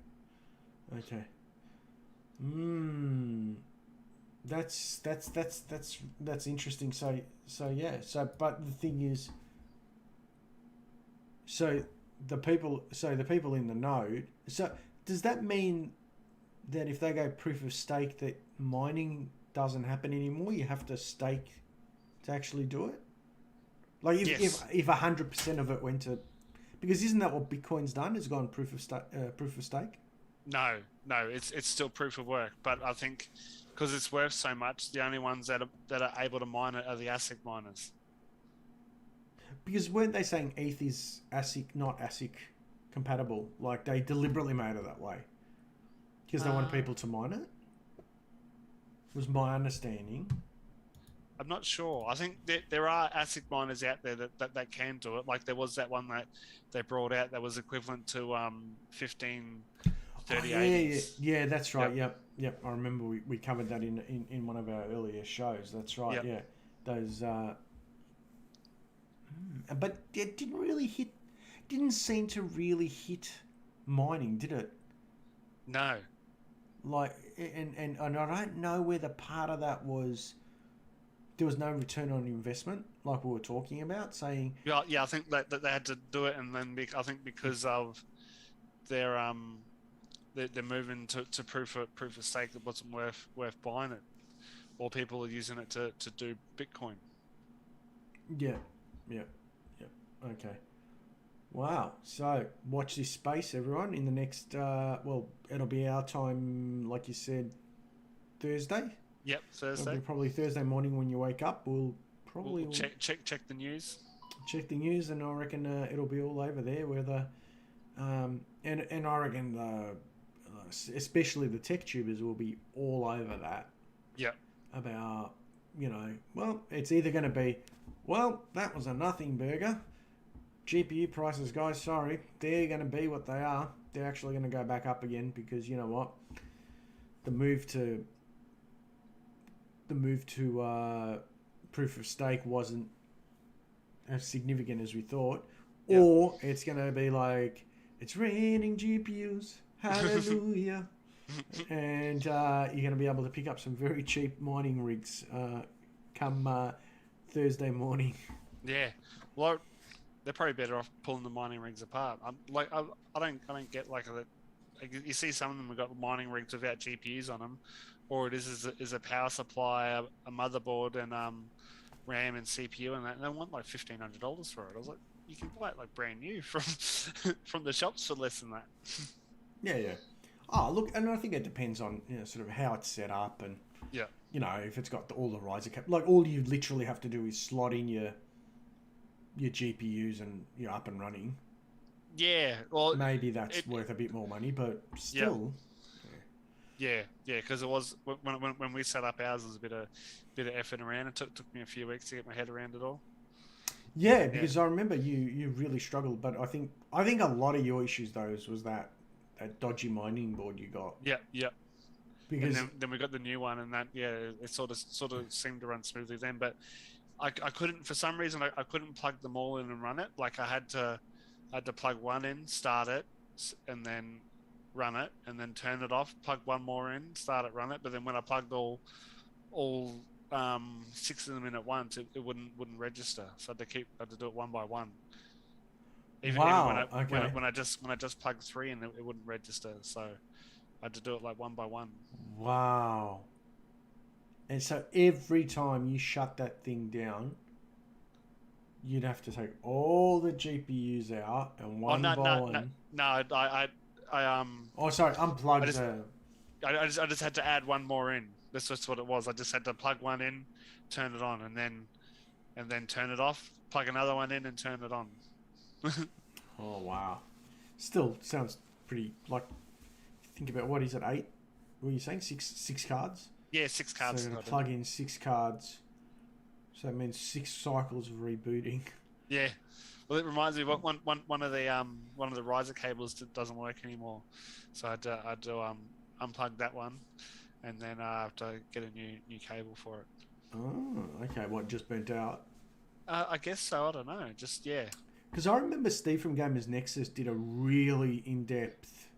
That's interesting. So but the thing is, the people in the node. So does that mean that if they go proof of stake, that mining doesn't happen anymore? You have to stake to actually do it. Like if 100% of it went to, because isn't that what Bitcoin's done? It's gone proof of stake. No, it's still proof of work. But I think because it's worth so much, the only ones that are able to mine it are the ASIC miners. Because weren't they saying ETH is ASIC, not ASIC compatible? Like they deliberately made it that way because they wanted people to mine it. Was my understanding. I'm not sure. I think there are ASIC miners out there that can do it. Like there was that one that they brought out that was equivalent to 15, 30, yeah, that's right. Yep. I remember we covered that in one of our earlier shows. That's right. Yep. Yeah, those. But it didn't seem to really hit mining, did it? No. Like, and I don't know whether part of that was there was no return on investment, like we were talking about, saying. Yeah, I think that they had to do it, and then I think because of their they're moving to proof of stake, it wasn't worth buying it, or people are using it to do Bitcoin. Yeah. Okay. Wow. So watch this space, everyone. In the next, it'll be our time, like you said, Thursday. Yep, Thursday. It'll be probably Thursday morning when you wake up. We'll check the news. Check the news, and I reckon it'll be all over there. Whether, and I reckon especially the tech tubers will be all over that. Yep. About it's either going to be, that was a nothing burger. GPU prices, guys, sorry, they're going to be what they are. They're actually going to go back up again because you know what? The move to proof of stake wasn't as significant as we thought. Yep. Or it's going to be like, it's raining GPUs, hallelujah. And you're going to be able to pick up some very cheap mining rigs come Thursday morning. Yeah. Well, they're probably better off pulling the mining rigs apart. I don't get like you see some of them have got mining rigs without GPUs on them, or it is a power supply, a motherboard, and RAM and CPU, and that. And they want like $1,500 for it. I was like, you can buy it like brand new from the shops for less than that. Yeah. Oh, look, and I think it depends on sort of how it's set up, and if it's got all the riser cap. Like all you literally have to do is slot in your GPUs and you're up and running. Yeah, well, Maybe that's it worth a bit more money, but yeah, still. yeah, because it was when we set up ours, it was a bit of effort around. It took me a few weeks to get my head around it all. Yeah, Yeah, because I remember you really struggled, but I think a lot of your issues though was that dodgy mining board you got. yeah. And Because then we got the new one, and that yeah, it sort of seemed to run smoothly then. But I couldn't for some reason I couldn't plug them all in and run it. Like I had to plug one in, start it, and then run it, and then turn it off. Plug one more in, start it, run it. But then when I plugged all six of them in at once, it wouldn't register. So I had to do it one by one. Even when wow, okay. I just plugged three in, it wouldn't register. So I had to do it like one by one. Wow. And so every time you shut that thing down, you'd have to take all the GPUs out and Oh one no by no no one. no! Oh, sorry, I unplug just the. I just had to add one more in. That's just what it was. I just had to plug one in, turn it on, and then turn it off. Plug another one in and turn it on. Oh wow. Still sounds pretty like. Think about what is it? 8? What were you saying? Six cards. Yeah, six So cards. you're gonna plug in 6 cards. So that means 6 cycles of rebooting. Yeah. Well, it reminds me of one of the riser cables that doesn't work anymore. So I had to unplug that one, and then I have to get a new cable for it. Oh, okay. What just burnt out? I guess so. I don't know. Just yeah. Because I remember Steve from Gamers Nexus did a really in-depth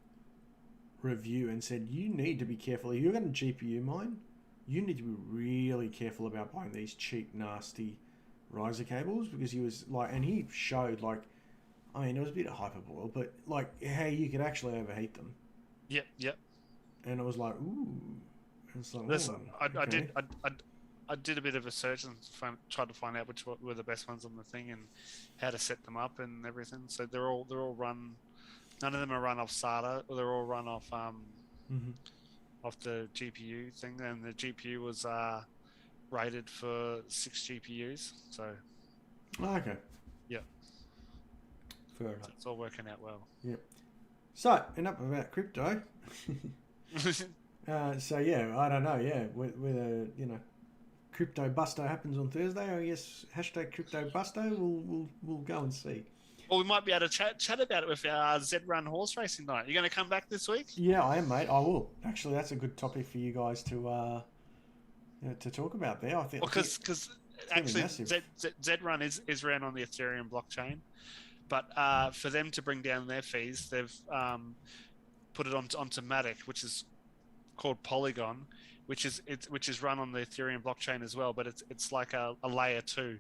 review and said you need to be careful. If you're going to GPU mine, you need to be really careful about buying these cheap, nasty riser cables because he was like, and he showed like, I mean, it was a bit of hyperbole, but like how you could actually overheat them, Yep. and it was like, ooh, it's like, This oh, I okay, did I did a bit of a search and tried to find out which were the best ones on the thing and how to set them up and everything. So they're all run. None of them are run off SATA. They're all run mm-hmm. off the GPU thing, and the GPU was rated for 6 GPUs. So Oh, okay, yeah, fair so enough. it's all working out well. Yep. So enough about crypto. So yeah, I don't know. Yeah, whether crypto busto happens on Thursday, I guess hashtag crypto busto. We'll go and see. Well, we might be able to chat about it with our Z Run horse racing night. You going to come back this week? Yeah, I am, mate. I will. Actually, that's a good topic for you guys to talk about there. Well, I think because it's going to be actually massive. Z Run is ran on the Ethereum blockchain, but for them to bring down their fees, they've put it onto Matic, which is called Polygon, which is run on the Ethereum blockchain as well, but it's like a layer two.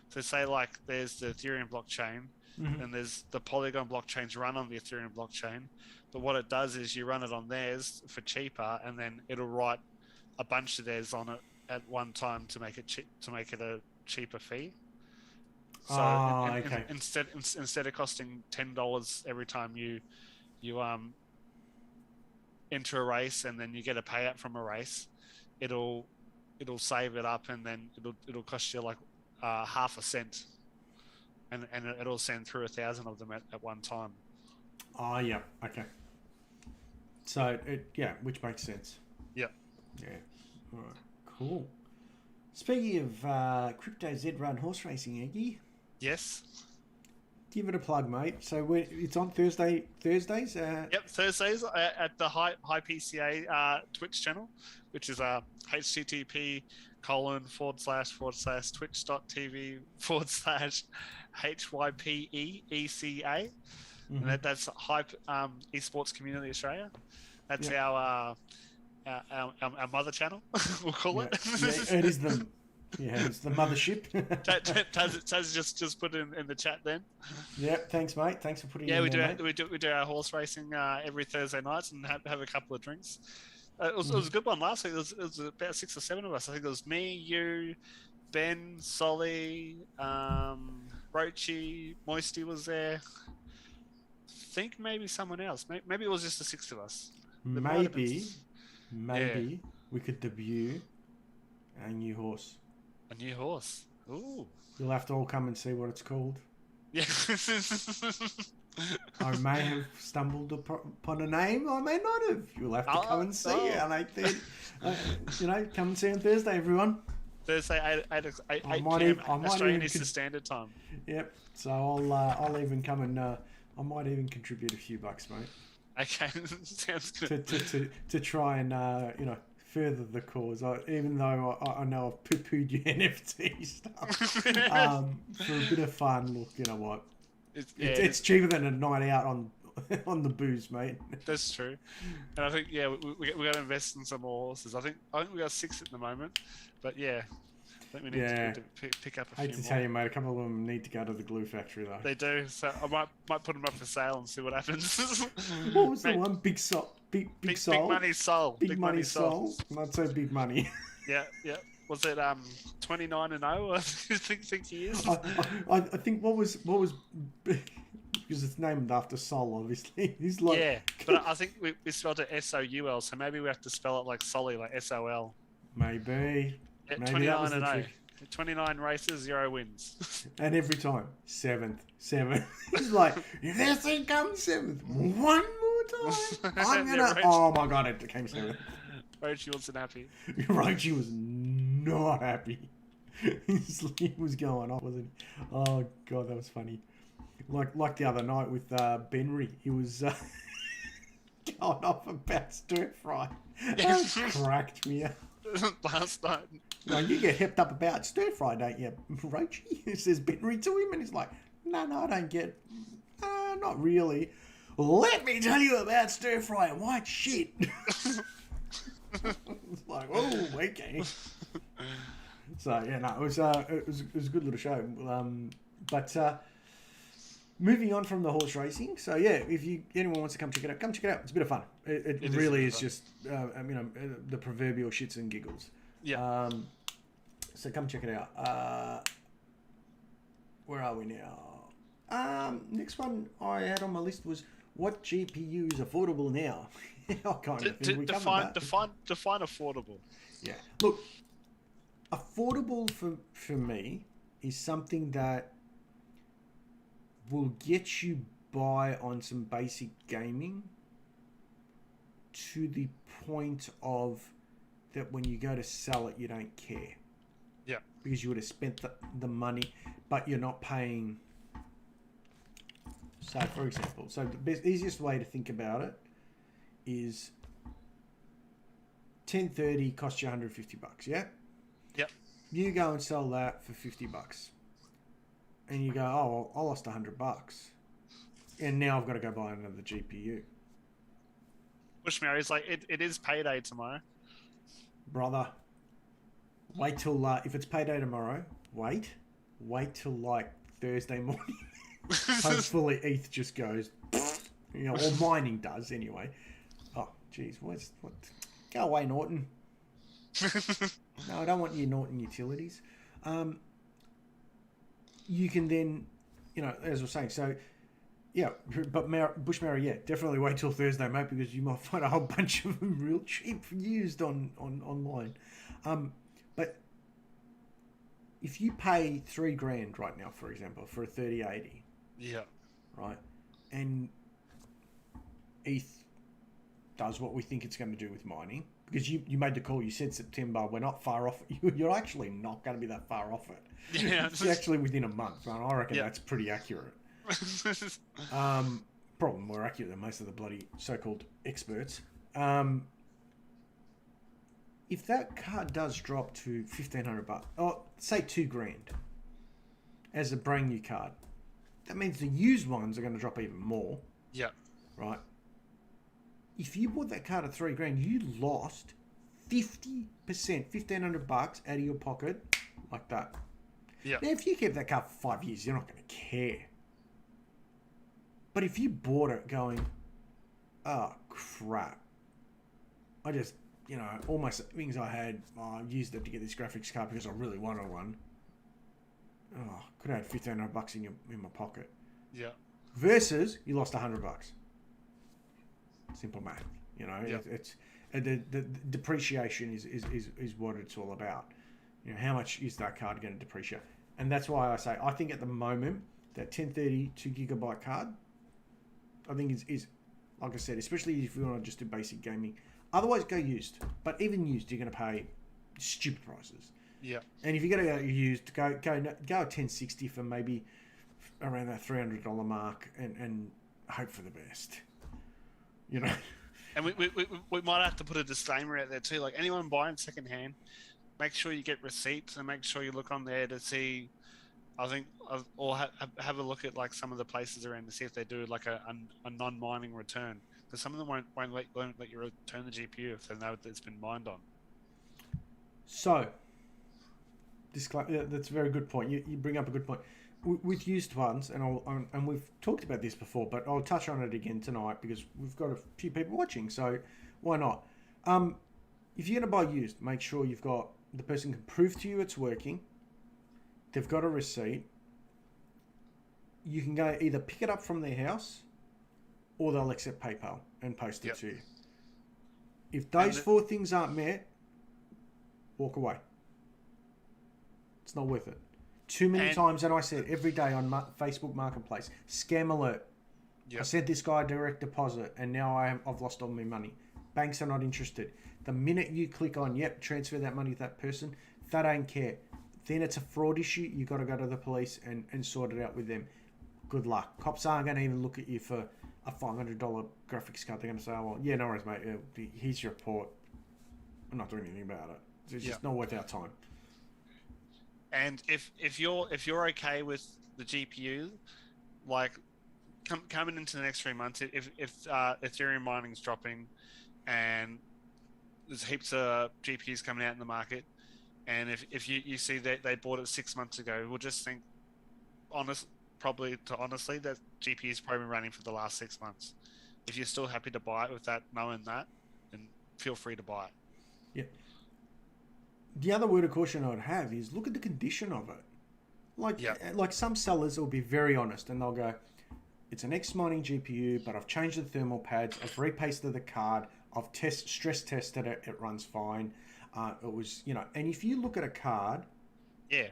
So say like there's the Ethereum blockchain, Mm-hmm. and there's the Polygon blockchains run on the Ethereum blockchain. But what it does is you run it on theirs for cheaper, and then it'll write a bunch of theirs on it at one time to make it a cheaper fee. So Okay. instead of costing $10 every time you enter a race and then you get a payout from a race, it'll save it up and then it'll cost you like half a cent, and it'll send through 1,000 of them at one time. Oh, yeah. Okay. So which makes sense. Yeah. Yeah. All right. Cool. Speaking of crypto Z Run horse racing, Eggy, Yes. give it a plug, mate. So it's on Thursdays. Yep. Thursdays at the High PCA Twitch channel, which is http://twitch.tv/HYPEECA, and Mm-hmm. that's Hype Esports Community Australia. That's Yeah. our mother channel, we'll call Yeah. it. Yeah. It is the. Yeah, it's the mothership. Taz just put it in the chat then. Yeah, thanks, mate. Thanks for putting it Yeah, in we there, do mate. we do our horse racing every Thursday nights and have a couple of drinks. It was Mhm. a good one last week. It was about 6 or 7 of us. I think it was me, you, Ben, Solly, Rochi, Moisty was there. I think maybe someone else. Maybe it was just the 6 of us. There might have been, Maybe yeah, we could debut a new horse. a new horse. Ooh, You'll have to all come and see what it's called. yeah. I may have stumbled upon a name. I may not have. You'll have to come and see it on 8:30. Come and see on Thursday, everyone. Thursday, 8 I might p.m. even Australian Eastern Standard Time. Yep. So I'll even come and I might even contribute a few bucks, mate. Okay, sounds good. To try and further the cause. Even though I know I've poo-pooed your NFT stuff, for a bit of fun. Look, you know what? It's cheaper than a night out on the booze, mate. That's true. And I think we got to invest in some more horses. I think we got 6 at the moment, but yeah. I think we need to pick up a few more. I hate to tell you, mate, a couple of them need to go to the glue factory, though. They do, so I might put them up for sale and see what happens. What was the one? Big Soul? Big Money Soul. Big Money Soul? Not so big money. Yeah. Was it 29-0? I think he is. I think what was because it's named after Sol, obviously. He's like... Yeah, but I think we spelled it S-O-U-L, so maybe we have to spell it like Solly, like S-O-L. Maybe. Yeah, 29-0. 29 races, 0 wins. And every time, 7th. He's like, if this thing comes 7th, one more time, I'm gonna... Oh my god, it came 7th. Roachie wasn't happy. Roachie was not happy. He was going off, wasn't he? Oh god, that was funny. Like the other night with Benry, he was going off about stir fry. That cracked me up. Last night. Well, you get hipped up about stir fry, don't you, Roachie? Says Benry to him, and he's like, no, I don't get. Not really. Let me tell you about stir fry and white shit. It's like, oh, okay. So yeah, no, it was a good little show. But moving on from the horse racing, so yeah, if anyone wants to come check it out, It's a bit of fun. It really is just the proverbial shits and giggles. Yeah. So come check it out. Where are we now? Next one I had on my list was what GPU is affordable now. I kind of think we define affordable. Yeah. Look, affordable for me is something that will get you by on some basic gaming to the point of that when you go to sell it, you don't care. Yeah. Because you would have spent the money, but you're not paying. So, for example, the easiest way to think about it is 1030 costs you $150, yeah? Yep. You go and sell that for $50. And you go, oh, well, I lost $100. And now I've got to go buy another GPU. Bushmary's like, it is payday tomorrow. Brother, wait till, if it's payday tomorrow, wait till like Thursday morning. Hopefully ETH just goes, or mining does anyway. Oh, geez, what? Go away, Norton. No, I don't want your Norton utilities. You can then, as I was saying, so, yeah, but Bushmary, yeah, definitely wait till Thursday, mate, because you might find a whole bunch of them real cheap used online. But if you pay $3,000 right now, for example, for a 3080, yeah, right, and ETH does what we think it's going to do with mining, because you made the call, you said September, we're not far off. You're actually not going to be that far off it. Yeah, it's actually within a month, man. I reckon that's pretty accurate. Probably more accurate than most of the bloody so-called experts. If that card does drop to $1,500, or say $2,000 as a brand new card, that means the used ones are going to drop even more. Yeah. Right. If you bought that card at $3,000, you lost 50%, $1,500 out of your pocket, like that. Yeah. Now, if you keep that card for 5 years, you're not going to care. But if you bought it going, oh crap, I just, all my savings I had, I used it to get this graphics card because I really wanted one. Oh, could have had $1,500 in my pocket. Yeah. Versus you lost $100. Simple math, Yeah. It's the depreciation is what it's all about. How much is that card going to depreciate? And that's why I say I think at the moment that 1030 2GB card I think is like I said, especially if you want to just do basic gaming. Otherwise, go used. But even used, you're going to pay stupid prices. Yeah. And if you're going to go used, go a 1060 for maybe around that $300 mark, and hope for the best. You know. And we might have to put a disclaimer out there too. Like anyone buying secondhand, make sure you get receipts and make sure you look on there to see. I think, or have a look at like some of the places around to see if they do like a non-mining return. Because some of them won't let you return the GPU if they know that it's been mined on. So, that's a very good point. You bring up a good point. With used ones, and we've talked about this before, but I'll touch on it again tonight because we've got a few people watching, so why not? If you're going to buy used, make sure you've got the person can prove to you it's working. They've got a receipt. You can go either pick it up from their house, or they'll accept PayPal and post it to you. If those four things aren't met, walk away. It's not worth it. Too many times, and I said every day on Facebook Marketplace, scam alert. Yep. I sent this guy a direct deposit, and now I've lost all my money. Banks are not interested. The minute you click on, transfer that money to that person, they don't care. Then it's a fraud issue. You got to go to the police and sort it out with them. Good luck. Cops aren't going to even look at you for a $500 graphics card. They're going to say, "Oh, well, yeah, no worries, mate. Here's your report. I'm not doing anything about it. It's just not worth our time." And if you're okay with the GPU, like coming into the next 3 months, if Ethereum mining's dropping, and there's heaps of GPUs coming out in the market, and if you see that they bought it 6 months ago, we'll just think honestly that GPU's probably been running for the last 6 months. If you're still happy to buy it with that, knowing that, then feel free to buy it. Yeah. The other word of caution I would have is look at the condition of it. Like some sellers will be very honest and they'll go, it's an X mining GPU, but I've changed the thermal pads, I've repasted the card, I've stress tested it, it runs fine. It was, and if you look at a card. Yeah.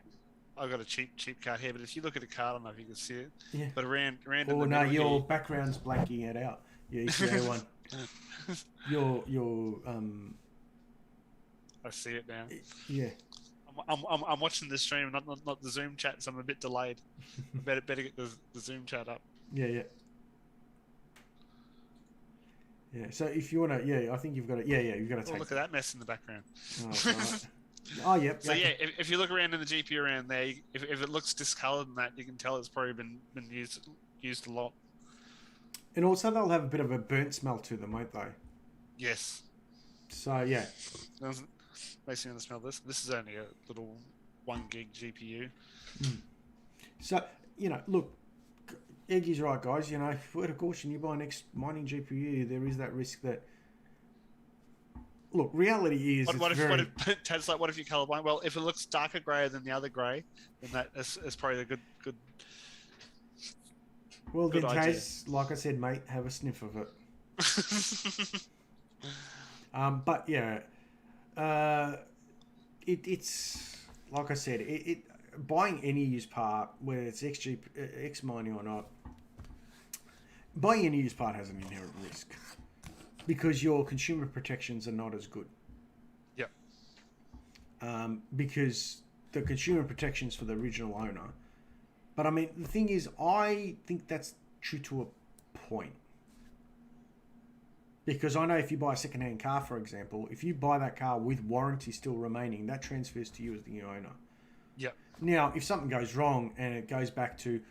I've got a cheap card here, but if you look at a card, I don't know if you can see it. Yeah. But around oh, no, your background's blanking it out. Yeah, you see that one. Your I see it now. Yeah. I'm watching the stream, not the Zoom chat, so I'm a bit delayed. better get the Zoom chat up. Yeah. Yeah. So if you want to, I think you've got to. You've got to take. Look at that mess in the background. Oh, right. Oh, yep. So if you look around in the GPU around there, if it looks discolored and that, you can tell it's probably been used a lot. And also they'll have a bit of a burnt smell to them, won't they? Yes. So yeah. Makes me want to smell this. This is only a little 1 gig GPU. So, look, Eggy's right, guys. Word of caution, you buy an X mining GPU, there is that risk that... Look, reality is... What if you colorblind? Well, if it looks darker grey than the other grey, then that is probably a good Well, then, Taz, like I said, mate, have a sniff of it. But, yeah... it's like I said, buying any used part, whether it's X mining or not, buying any used part has an inherent risk because your consumer protections are not as good. Yeah. Because the consumer protections for the original owner, but I mean the thing is, I think that's true to a point. Because I know if you buy a second-hand car, for example, if you buy that car with warranty still remaining, that transfers to you as the new owner. Yep. Now, if something goes wrong and it goes back to,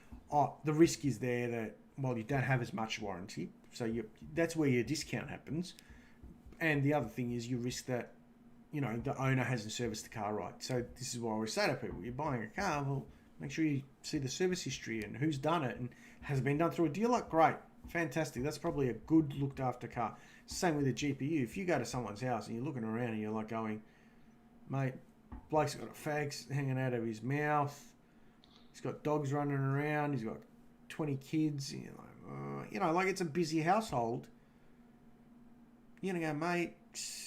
the risk is there that, you don't have as much warranty. So that's where your discount happens. And the other thing is you risk that, the owner hasn't serviced the car right. So this is what I always say to people. You're buying a car, well, make sure you see the service history and who's done it and has it been done through a dealer? Great. Fantastic. That's probably a good looked after car. Same with the GPU. If you go to someone's house and you're looking around and you're like going, mate, bloke's got a fags hanging out of his mouth. He's got dogs running around. He's got 20 kids. And you're like, it's a busy household. You're going to go, mate,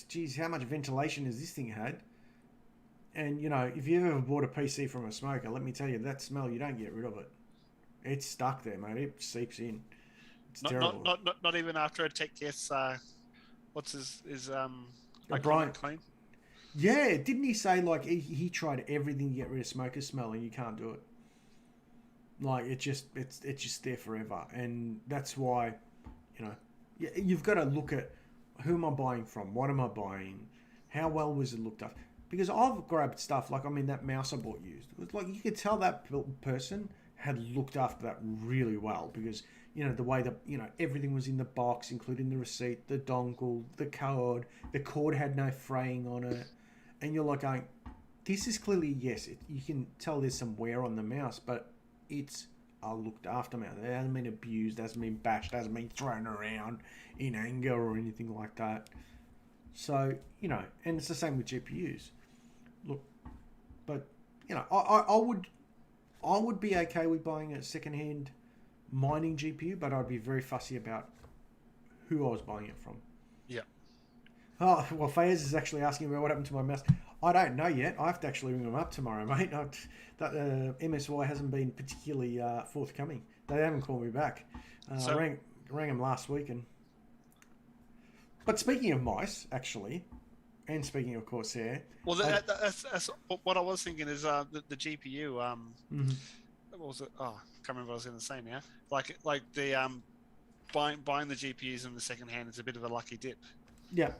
geez, how much ventilation has this thing had? And, if you've ever bought a PC from a smoker, let me tell you, that smell, you don't get rid of it. It's stuck there, mate. It seeps in. It's terrible. Not even after a Tekt gets what's his Brian. clean. Yeah, didn't he say like he tried everything to get rid of smoker smell and you can't do it? Like it's just there forever, and that's why, you've got to look at who am I buying from, what am I buying, how well was it looked after? Because I've grabbed stuff like that mouse I bought used. It was like you could tell that person had looked after that really well because the way that everything was in the box, including the receipt, the dongle, the cord had no fraying on it. And you're like going, this is clearly, yes, you can tell there's some wear on the mouse, but it's a looked after mouse. It hasn't been abused, hasn't been bashed, hasn't been thrown around in anger or anything like that. So, and it's the same with GPUs. Look, but, I would be okay with buying a second-hand mining GPU, but I'd be very fussy about who I was buying it from. Yeah. Oh, well, Fayez is actually asking about what happened to my mouse. I don't know yet. I have to actually ring them up tomorrow, mate. MSY hasn't been particularly forthcoming. They haven't called me back. I rang them last week. But speaking of mice, actually, and speaking of Corsair... Well, that's what I was thinking is the GPU... What was it? Oh, I can't remember what I was going to say now. Like the buying the GPUs in the second hand is a bit of a lucky dip. Yeah.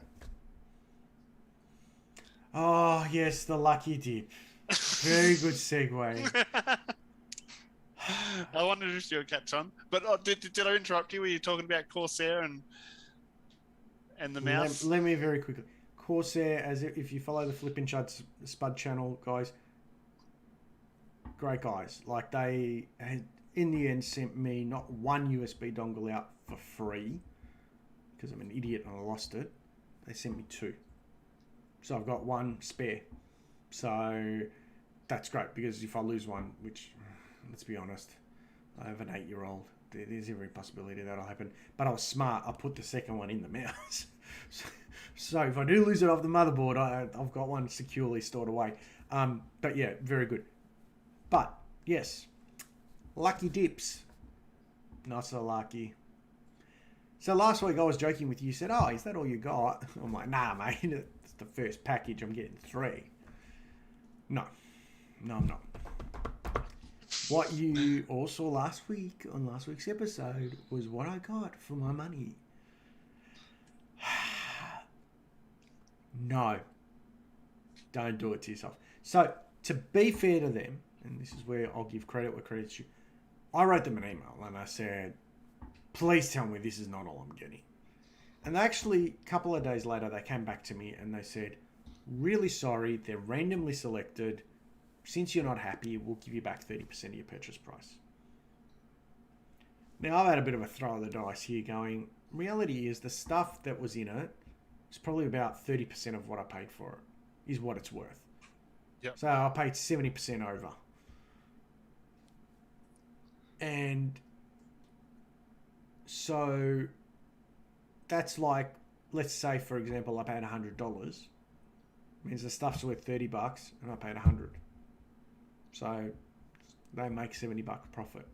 Oh, yes, the lucky dip. Very good segue. I wanted to do a catch on. But did I interrupt you? Were you talking about Corsair and the mouse? Let me very quickly. Corsair, if you follow the Flippin' Spud channel, guys, great guys. Like, they had, in the end, sent me not one USB dongle out for free, because I'm an idiot and I lost it. They sent me two. So I've got one spare. So that's great, because if I lose one, which, let's be honest, I have an 8-year-old, there's every possibility that'll happen. But I was smart. I put the second one in the mouse. So if I do lose it off the motherboard, I've got one securely stored away. But yeah, very good. But yes, lucky dips. Not so lucky. So last week I was joking with you. You said, "Oh, is that all you got?" I'm like, "Nah, mate. It's the first package. I'm getting 3." No, I'm not. What you all saw last week on last week's episode was what I got for my money. No, don't do it to yourself. So to be fair to them, and this is where I'll give credit where credit's due, I wrote them an email and I said, please tell me this is not all I'm getting. And actually, a couple of days later, they came back to me and they said, really sorry, they're randomly selected. Since you're not happy, we'll give you back 30% of your purchase price. Now, I've had a bit of a throw of the dice here going, reality is the stuff that was in it is probably about 30% of what I paid for it, is what it's worth. Yep. So I paid 70% over. And so that's like, let's say, for example, I paid $100. Means the stuff's worth $30 and I paid $100. So they make $70 profit.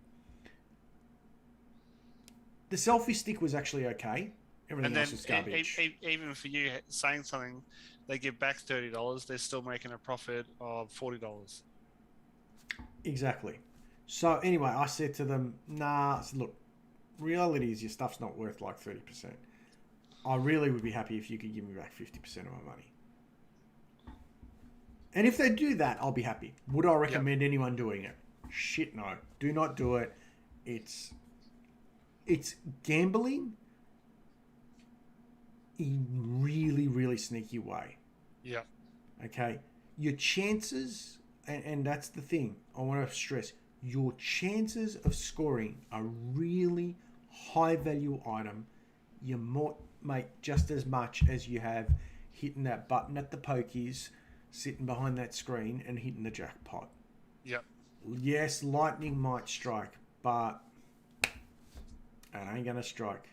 The selfie stick was actually okay. Everything else was garbage. Even for you saying something, they give back $30. They're still making a profit of $40. Exactly. So anyway, I said to them, nah, I said, look, reality is your stuff's not worth like 30%. I really would be happy if you could give me back 50% of my money. And if they do that, I'll be happy. Would I recommend anyone doing it? Shit, no. Do not do it. It's gambling in really, really sneaky way. Yeah. Okay? Your chances, and that's the thing I want to stress, your chances of scoring a really high value item, you might make just as much as you have hitting that button at the pokies, sitting behind that screen and hitting the jackpot. Yep. Yes, lightning might strike, but it ain't gonna strike.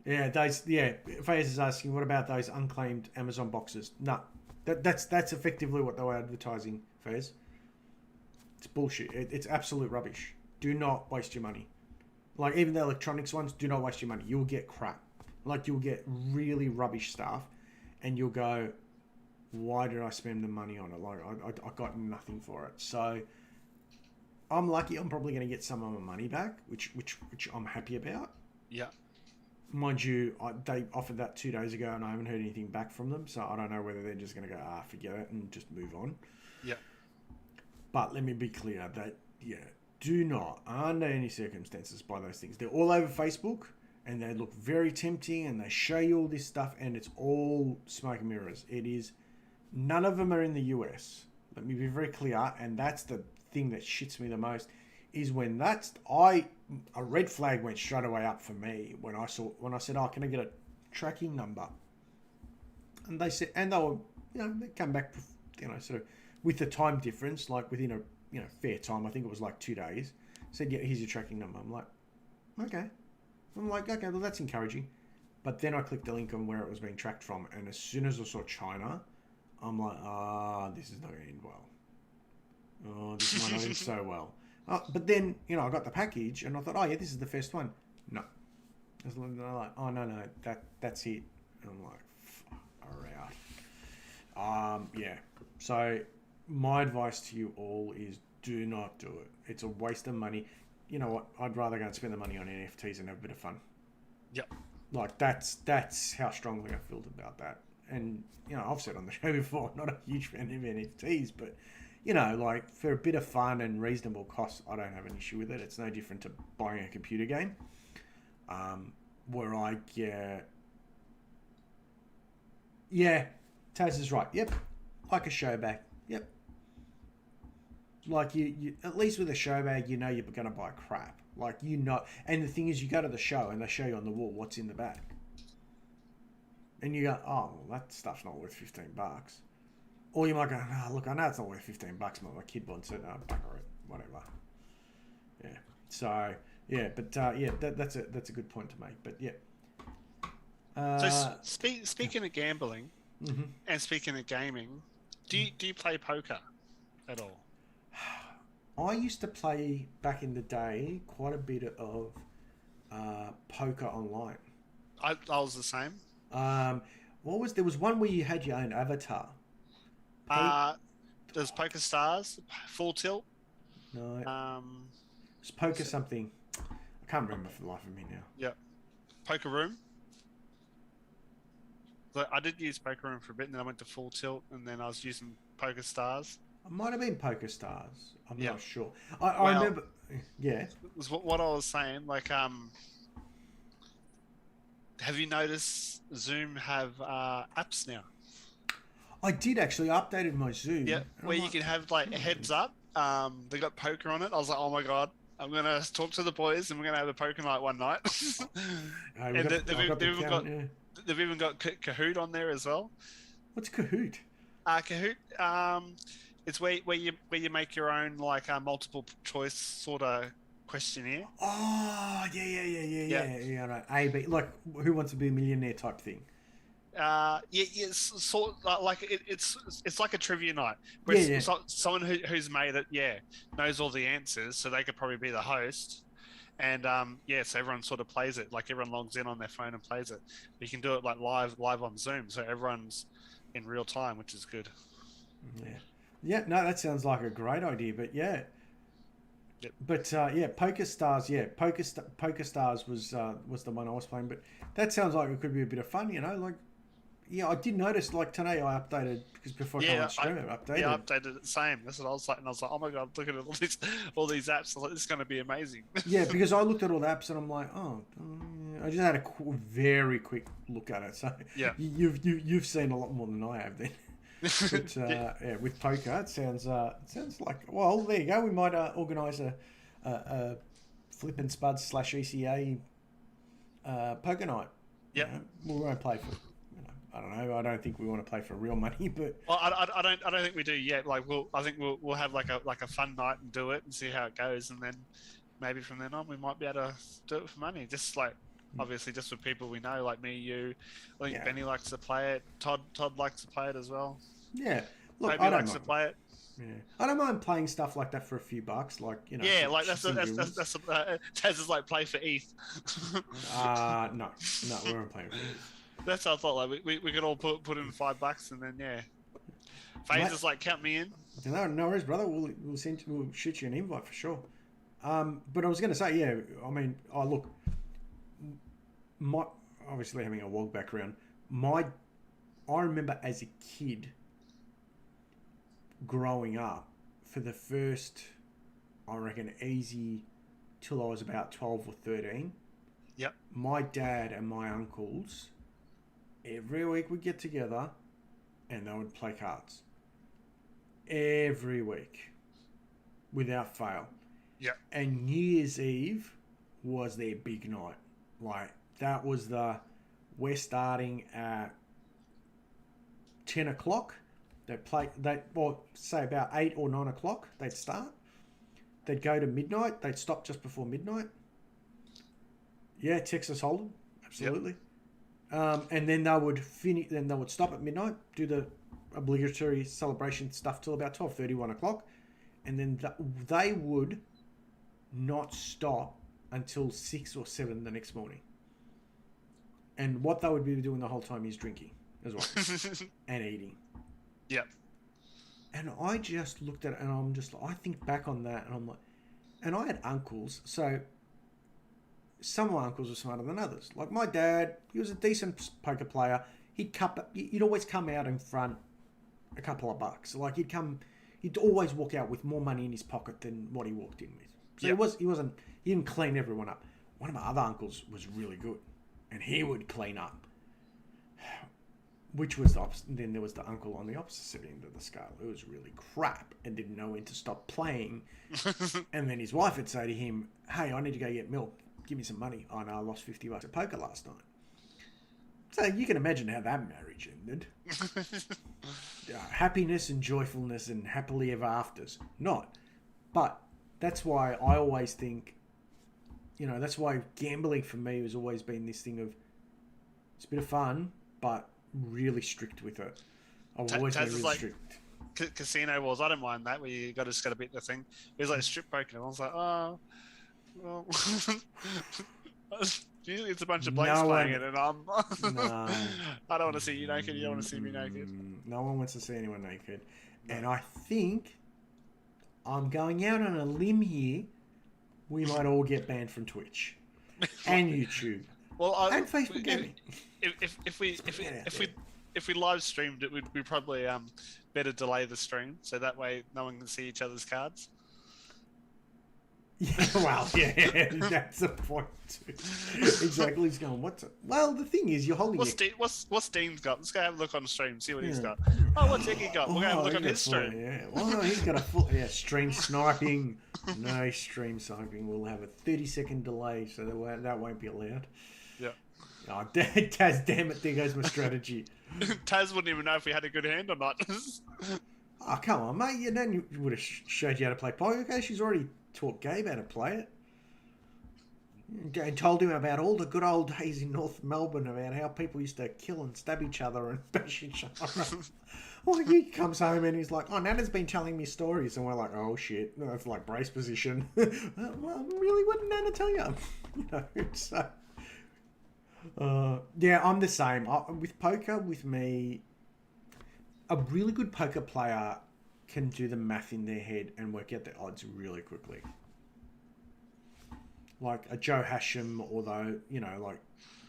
Yeah, Fayez is asking, what about those unclaimed Amazon boxes? No, that's effectively what they were advertising, Fayez. It's bullshit. It's absolute rubbish. Do not waste your money. Like even the electronics ones, do not waste your money. You'll get crap. Like you'll get really rubbish stuff, and you'll go, why did I spend the money on it? Like I got nothing for it. So I'm lucky. I'm probably going to get some of my money back, which I'm happy about. Yeah. Mind you, they offered that 2 days ago, and I haven't heard anything back from them. So I don't know whether they're just going to go, forget it, and just move on. Yeah. But let me be clear that do not, under any circumstances, buy those things. They're all over Facebook, and they look very tempting, and they show you all this stuff, and it's all smoke and mirrors. It is. None of them are in the US. Let me be very clear, and that's the thing that shits me the most, is when a red flag went straight away up for me when I said, can I get a tracking number? And they said, and they were, they come back, sort of with the time difference, like within a, fair time. I think it was like 2 days. Said, yeah, here's your tracking number. I'm like, okay. Well, that's encouraging. But then I clicked the link on where it was being tracked from, and as soon as I saw China, I'm like, this is not going to end well. Oh, this might not end so well. But then, I got the package, and I thought, oh, yeah, this is the first one. No. They're like, oh, no, that's it. And I'm like, far out. Yeah. So my advice to you all is do not do it. It's a waste of money. You know what? I'd rather go and spend the money on NFTs and have a bit of fun. Yep. Like, that's how strongly I felt about that. And, I've said on the show before, I'm not a huge fan of NFTs, but, like, for a bit of fun and reasonable cost, I don't have an issue with it. It's no different to buying a computer game, where I get... Yeah, Taz is right. Yep. Like a show bag. Yep. Like, you at least with a show bag, you're going to buy crap. Like, and the thing is, you go to the show and they show you on the wall what's in the bag. And you go, oh, well, that stuff's not worth $15. Or you might go, look, I know it's not worth $15, but my kid wants it. Bugger it, whatever. Yeah. So, yeah, but that's a good point to make. But yeah. So speaking of gambling, and speaking of gaming, do you play poker at all? I used to play back in the day quite a bit of poker online. I was the same. There was one where you had your own avatar. There's Poker Stars, Full Tilt. No. It's Poker something. I can't remember for the life of me now. Yeah. Poker Room. So I did use Poker Room for a bit, and then I went to Full Tilt, and then I was using Poker Stars. It might have been Poker Stars. I'm not sure. I remember. Yeah. Was what I was saying. Like, have you noticed Zoom have apps now? I did actually. I updated my Zoom. Yeah, where you can have like a heads up. They got poker on it. I was like, oh my god, I'm gonna talk to the boys and we're gonna have a poker night one night. They've even got Kahoot on there as well. What's Kahoot? Kahoot. It's where you make your own like multiple choice sort of questionnaire. Oh yeah. Right. A B, like Who Wants to Be a Millionaire type thing. It's sort of like it's like a trivia night. Where someone who's made it, knows all the answers, so they could probably be the host. And so everyone sort of plays it. Like everyone logs in on their phone and plays it. You can do it like live on Zoom, so everyone's in real time, which is good. Yeah. No, that sounds like a great idea. But yeah. Yep. But Poker Stars. Yeah, Poker Stars was the one I was playing. But that sounds like it could be a bit of fun. Like. Yeah, I did notice, like, today I updated, because before I come on stream, I updated. Yeah, I updated it the same. That's what I was like, and I was like, oh my god, look at all these apps. I was like, this is going to be amazing. Yeah, because I looked at all the apps, and I'm like, I just had a very quick look at it. So yeah, you've seen a lot more than I have then. But with poker, it sounds like, well, there you go. We might organise a Flip and Spuds / ECA poker night. Yeah, we won't play for. I don't know. I don't think we want to play for real money, but I don't think we do yet. Like I think we'll have like a fun night and do it and see how it goes, and then maybe from then on we might be able to do it for money. Just like obviously just with people we know, like me, you. I think Benny likes to play it. Todd likes to play it as well. Yeah, look, Toby likes to play it. Yeah, I don't mind playing stuff like that for a few bucks, like Yeah, for like shits and giggles. that's Taz is like play for ETH. No, we weren't playing for these. That's how I thought. Like we could all put in $5 and then yeah. Mate, Phases like count me in. no worries, brother. We'll shoot you an invite for sure. But I was going to say, yeah. I mean, look, my obviously having a WOG background, I remember as a kid growing up for the first, I reckon, easy till I was about 12 or 13. Yep. My dad and my uncles every week would get together and they would play cards. Every week. Without fail. Yep. And New Year's Eve was their big night. Like, that was we're starting at 10 o'clock. Say about 8 or 9 o'clock, they'd start. They'd go to midnight. They'd stop just before midnight. Yeah, Texas Hold'em. Absolutely. Yep. And then they would finish. Then they would stop at midnight, do the obligatory celebration stuff till about 12:30, 1 o'clock. And then they would not stop until 6 or 7 the next morning. And what they would be doing the whole time is drinking as well. And eating. Yep. And I just looked at it and I'm just like, I think back on that and I'm like, and I had uncles, so some of my uncles were smarter than others. Like my dad, he was a decent poker player. He'd always come out in front a couple of bucks. Like he'd always walk out with more money in his pocket than what he walked in with. So yep. He didn't clean everyone up. One of my other uncles was really good and he would clean up. Which was the opposite. And then there was the uncle on the opposite end of the scale who was really crap and didn't know when to stop playing. And then his wife would say to him, "Hey, I need to go get milk. Give me some money." "Oh, no, I lost $50 at poker last night." So you can imagine how that marriage ended. Happiness and joyfulness and happily ever afters. Not. But that's why I always think, that's why gambling for me has always been this thing of, it's a bit of fun, but really strict with it. I've always been really strict. Casino wars, I don't mind that, where you just got to beat the thing. It was like strip poker, and I was like, oh, well. Usually it's a bunch of blokes playing it, and I don't want to see you naked. You don't want to see me naked. No one wants to see anyone naked. No. And I think I'm going out on a limb here. We might all get banned from Twitch and YouTube. And Facebook gaming. If we live streamed it, we'd probably better delay the stream so that way no one can see each other's cards. Yeah, well, yeah, that's the point too. Exactly. He's going, well, the thing is, you're holding what's Dean's got? Let's go have a look on stream, see what he's got. Oh, what's Icky got? We'll go have a look on his stream. Yeah. Well, no, he's got a full stream sniping. No stream sniping. We'll have a 30-second delay, so that won't be allowed. Yeah. Oh, Taz, damn it, there goes my strategy. Taz wouldn't even know if we had a good hand or not. Oh, come on, mate. You would have showed you how to play poker. Okay, she's already taught Gabe how to play it. And told him about all the good old days in North Melbourne, about how people used to kill and stab each other and bash each other. Well, he comes home and he's like, "Oh, Nana's been telling me stories." And we're like, "Oh, shit." That's like brace position. Well, really, what did Nana tell you? So... yeah, I'm the same. With poker, with me, a really good poker player can do the math in their head and work out the odds really quickly. Like a Joe Hasham, although, like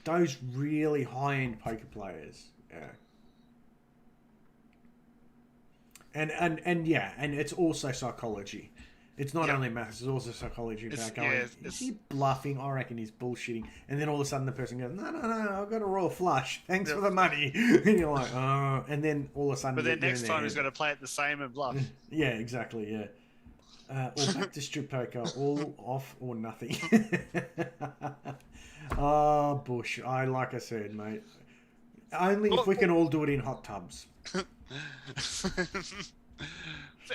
those really high-end poker players. Yeah. And it's also psychology. It's not only maths, it's also psychology about going, is he bluffing? I reckon he's bullshitting. And then all of a sudden the person goes, no, I've got a royal flush. Thanks for the money. And you're like, oh. And then all of a sudden... But then next time he's going to play it the same and bluff. Yeah, exactly, yeah. Or back to strip poker, all off or nothing. Oh, Bush. Like I said, mate. Only if we can all do it in hot tubs.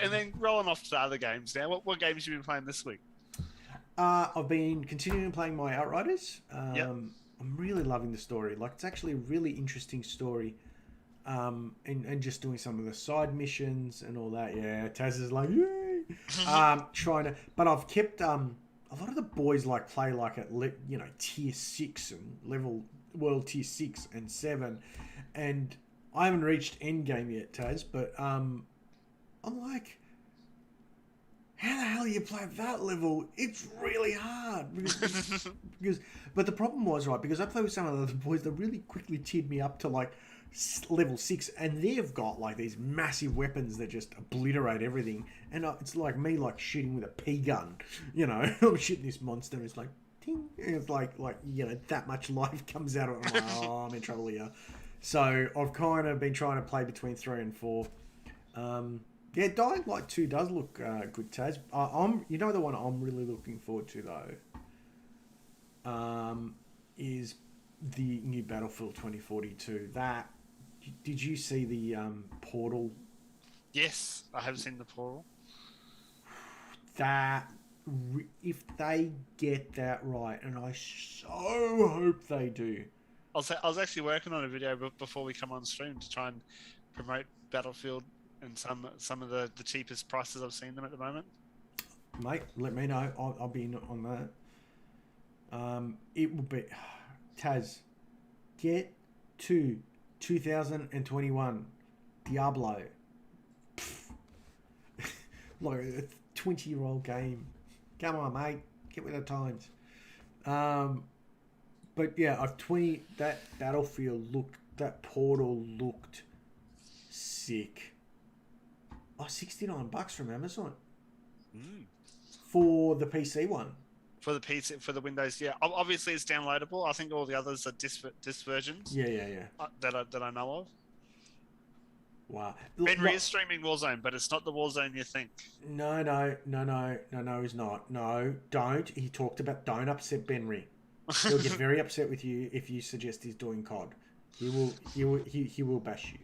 And then rolling off to the other games now. What games have you been playing this week? I've been continuing playing my Outriders. Yep. I'm really loving the story. Like, it's actually a really interesting story and just doing some of the side missions and all that. Yeah, Taz is like, yay! Trying to, but I've kept a lot of the boys like play like at tier 6 and level world tier 6 and 7, and I haven't reached end game yet, Taz. But I'm like, how the hell you play at that level? It's really hard because but the problem was, right, because I play with some of the other boys that really quickly tiered me up to like level 6, and they've got like these massive weapons that just obliterate everything, and it's like me like shooting with a pea gun, I'm shooting this monster and it's like ting, and it's like that much life comes out of it. I'm like, oh, I'm in trouble here. So I've kind of been trying to play between 3 and 4. Yeah, Dying Light 2 does look good, Taz. The one I'm really looking forward to though, is the new Battlefield 2042. Did you see the Portal? Yes, I have seen the Portal. If they get that right, and I so hope they do. I was actually working on a video before we come on stream to try and promote Battlefield and some of the cheapest prices I've seen them at the moment. Mate, let me know. I'll be in on that. It will be Taz. Get to 2021 Diablo. Like a 20-year-old game. Come on, mate. Get with the times. But yeah, that Battlefield that Portal looked sick. Oh, $69 from Amazon. For the PC one. For the PC, for the Windows, yeah. Obviously, it's downloadable. I think all the others are disc versions. Yeah. That I know of. Wow. Benry is streaming Warzone, but it's not the Warzone you think. No, he's not. No, don't. He talked about don't upset Benry. He'll get very upset with you if you suggest he's doing COD. He will bash you.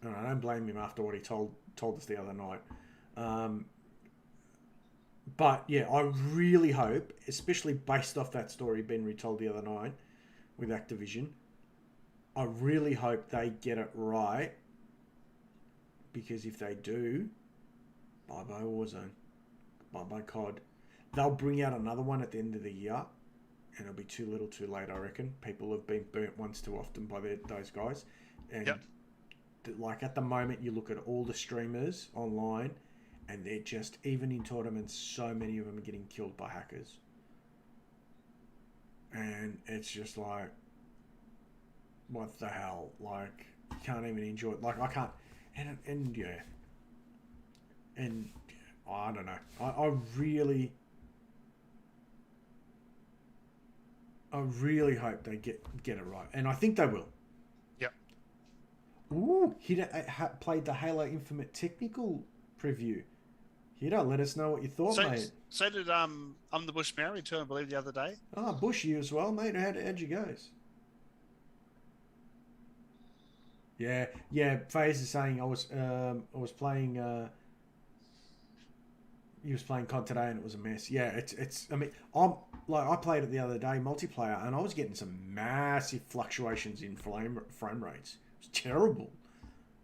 And I don't blame him after what he told us the other night. But yeah, I really hope, especially based off that story Benry told the other night with Activision, I really hope they get it right. Because if they do, bye-bye Warzone. Bye-bye COD. They'll bring out another one at the end of the year, and it'll be too little too late, I reckon. People have been burnt once too often by those guys. And like at the moment, you look at all the streamers online, and they're just, even in tournaments, so many of them are getting killed by hackers. And it's just like, what the hell? Like, you can't even enjoy it. Like, I can't... And yeah, and I don't know. I really hope they get it right, and I think they will. Yep. Ooh, played the Halo Infinite technical preview. Hida, let us know what you thought, mate. So did I'm the Bush Mary too, I believe, the other day. Oh, Bush, you as well, mate. How'd you go? Yeah. FaZe is saying I was playing. He was playing COD today and it was a mess. Yeah, it's. I mean, I played it the other day multiplayer and I was getting some massive fluctuations in frame rates. It was terrible.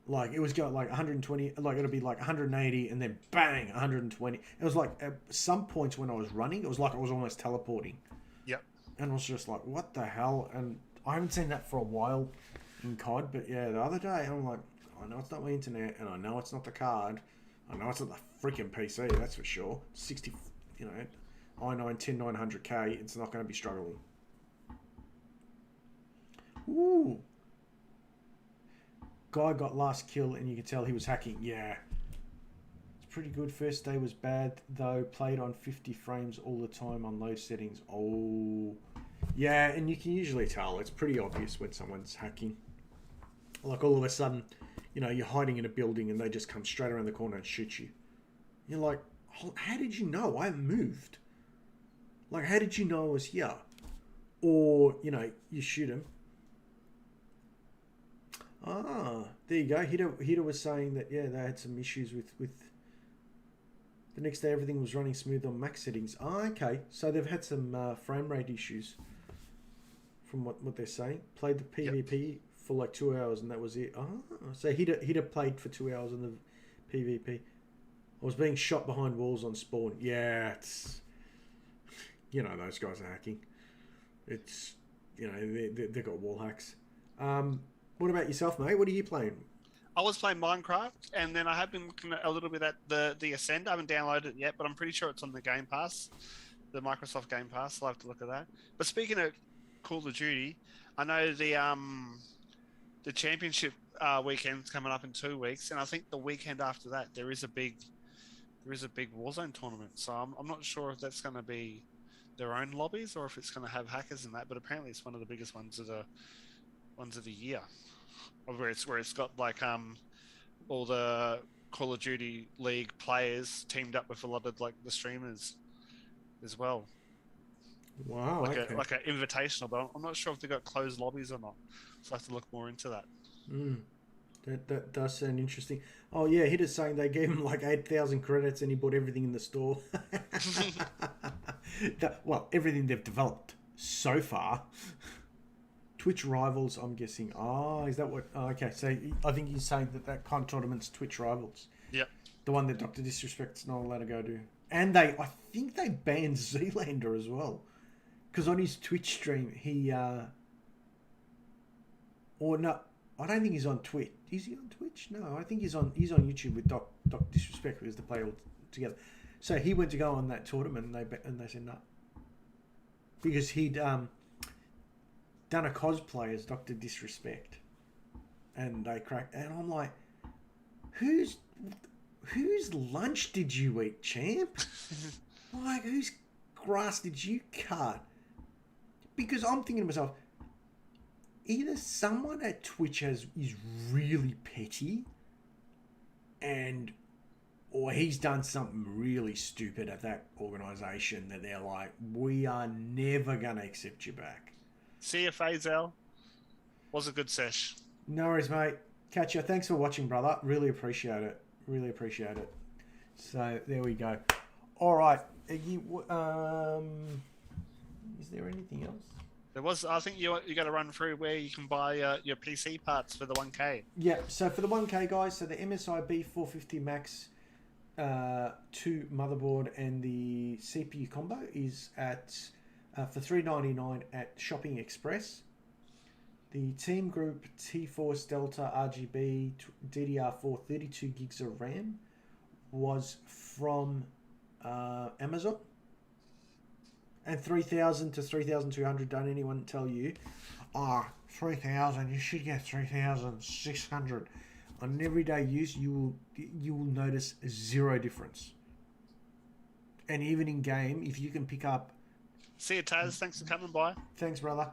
Like it was going like 120, like it'll be like 180 and then bang 120. It was like at some points when I was running, it was like I was almost teleporting. Yep. And I was just like, what the hell? And I haven't seen that for a while in COD, but yeah, the other day I'm like, I know it's not my internet, and I know it's not the card, I know it's not the freaking PC, that's for sure. 60, i9 10900K, it's not going to be struggling. Ooh, guy got last kill, and you could tell he was hacking. Yeah, it's pretty good. First day was bad though. Played on 50 frames all the time on low settings. Oh, yeah, and you can usually tell. It's pretty obvious when someone's hacking. Like all of a sudden, you're hiding in a building and they just come straight around the corner and shoot you. You're like, how did you know? I haven't moved. Like, how did you know I was here? Or, you shoot him. Ah, there you go. Hida was saying that, yeah, they had some issues with the next day everything was running smooth on max settings. Ah, okay. So they've had some frame rate issues from what they're saying. Played the PvP for like 2 hours, and that was it. Oh, so he'd have played for 2 hours in the PvP. I was being shot behind walls on spawn. Yeah, it's, you know, those guys are hacking. It's, you know, they've got wall hacks. What about yourself, mate? What are you playing? I was playing Minecraft, and then I have been looking a little bit at the Ascend. I haven't downloaded it yet, but I'm pretty sure it's on the Game Pass, the Microsoft Game Pass. I'll have to look at that. But speaking of Call of Duty, I know the championship weekend's coming up in 2 weeks, and I think the weekend after that there is a big Warzone tournament. So I'm not sure if that's going to be their own lobbies or if it's going to have hackers in that. But apparently it's one of the biggest ones of the year, where it's got like all the Call of Duty League players teamed up with a lot of like the streamers as well. Wow, like okay. an invitational, but I'm not sure if they got closed lobbies or not. So I have to look more into that. That does sound interesting. Oh yeah, Hit is saying they gave him like 8,000 credits and he bought everything in the store. Well, everything they've developed so far. Twitch Rivals, I'm guessing. Oh, is that what? Oh, okay, so I think he's saying that kind of tournament's Twitch Rivals. Yep. The one that Dr. Disrespect's not allowed to go to. And I think they banned Zealander as well. Because on his Twitch stream, he, or no, I don't think he's on Twitch. Is he on Twitch? No, I think he's on YouTube with Dr. Disrespect, because they play all together. So he went to go on that tournament, and they said no, because he'd done a cosplay as Dr. Disrespect, and they cracked. And I'm like, whose lunch did you eat, champ? Like, whose grass did you cut? Because I'm thinking to myself, either someone at Twitch is really petty, or he's done something really stupid at that organisation that they're like, we are never going to accept you back. See you, Faisal. Was a good sesh. No worries, mate. Catch you. Thanks for watching, brother. Really appreciate it. Really appreciate it. So there we go. All right. Is there anything else? There was. I think you got to run through where you can buy your PC parts for the 1K. Yeah. So for the 1K guys, so the MSI B450 Max 2 motherboard and the CPU combo is at for $399 at Shopping Express. The Team Group T4 Delta RGB DDR4 32 gigs of RAM was from Amazon. And 3,000 to 3,200, don't anyone tell you, 3,000, you should get 3,600. On everyday use, you will notice zero difference. And even in game, if you can pick up... See you, Taz. Thanks for coming by. Thanks, brother.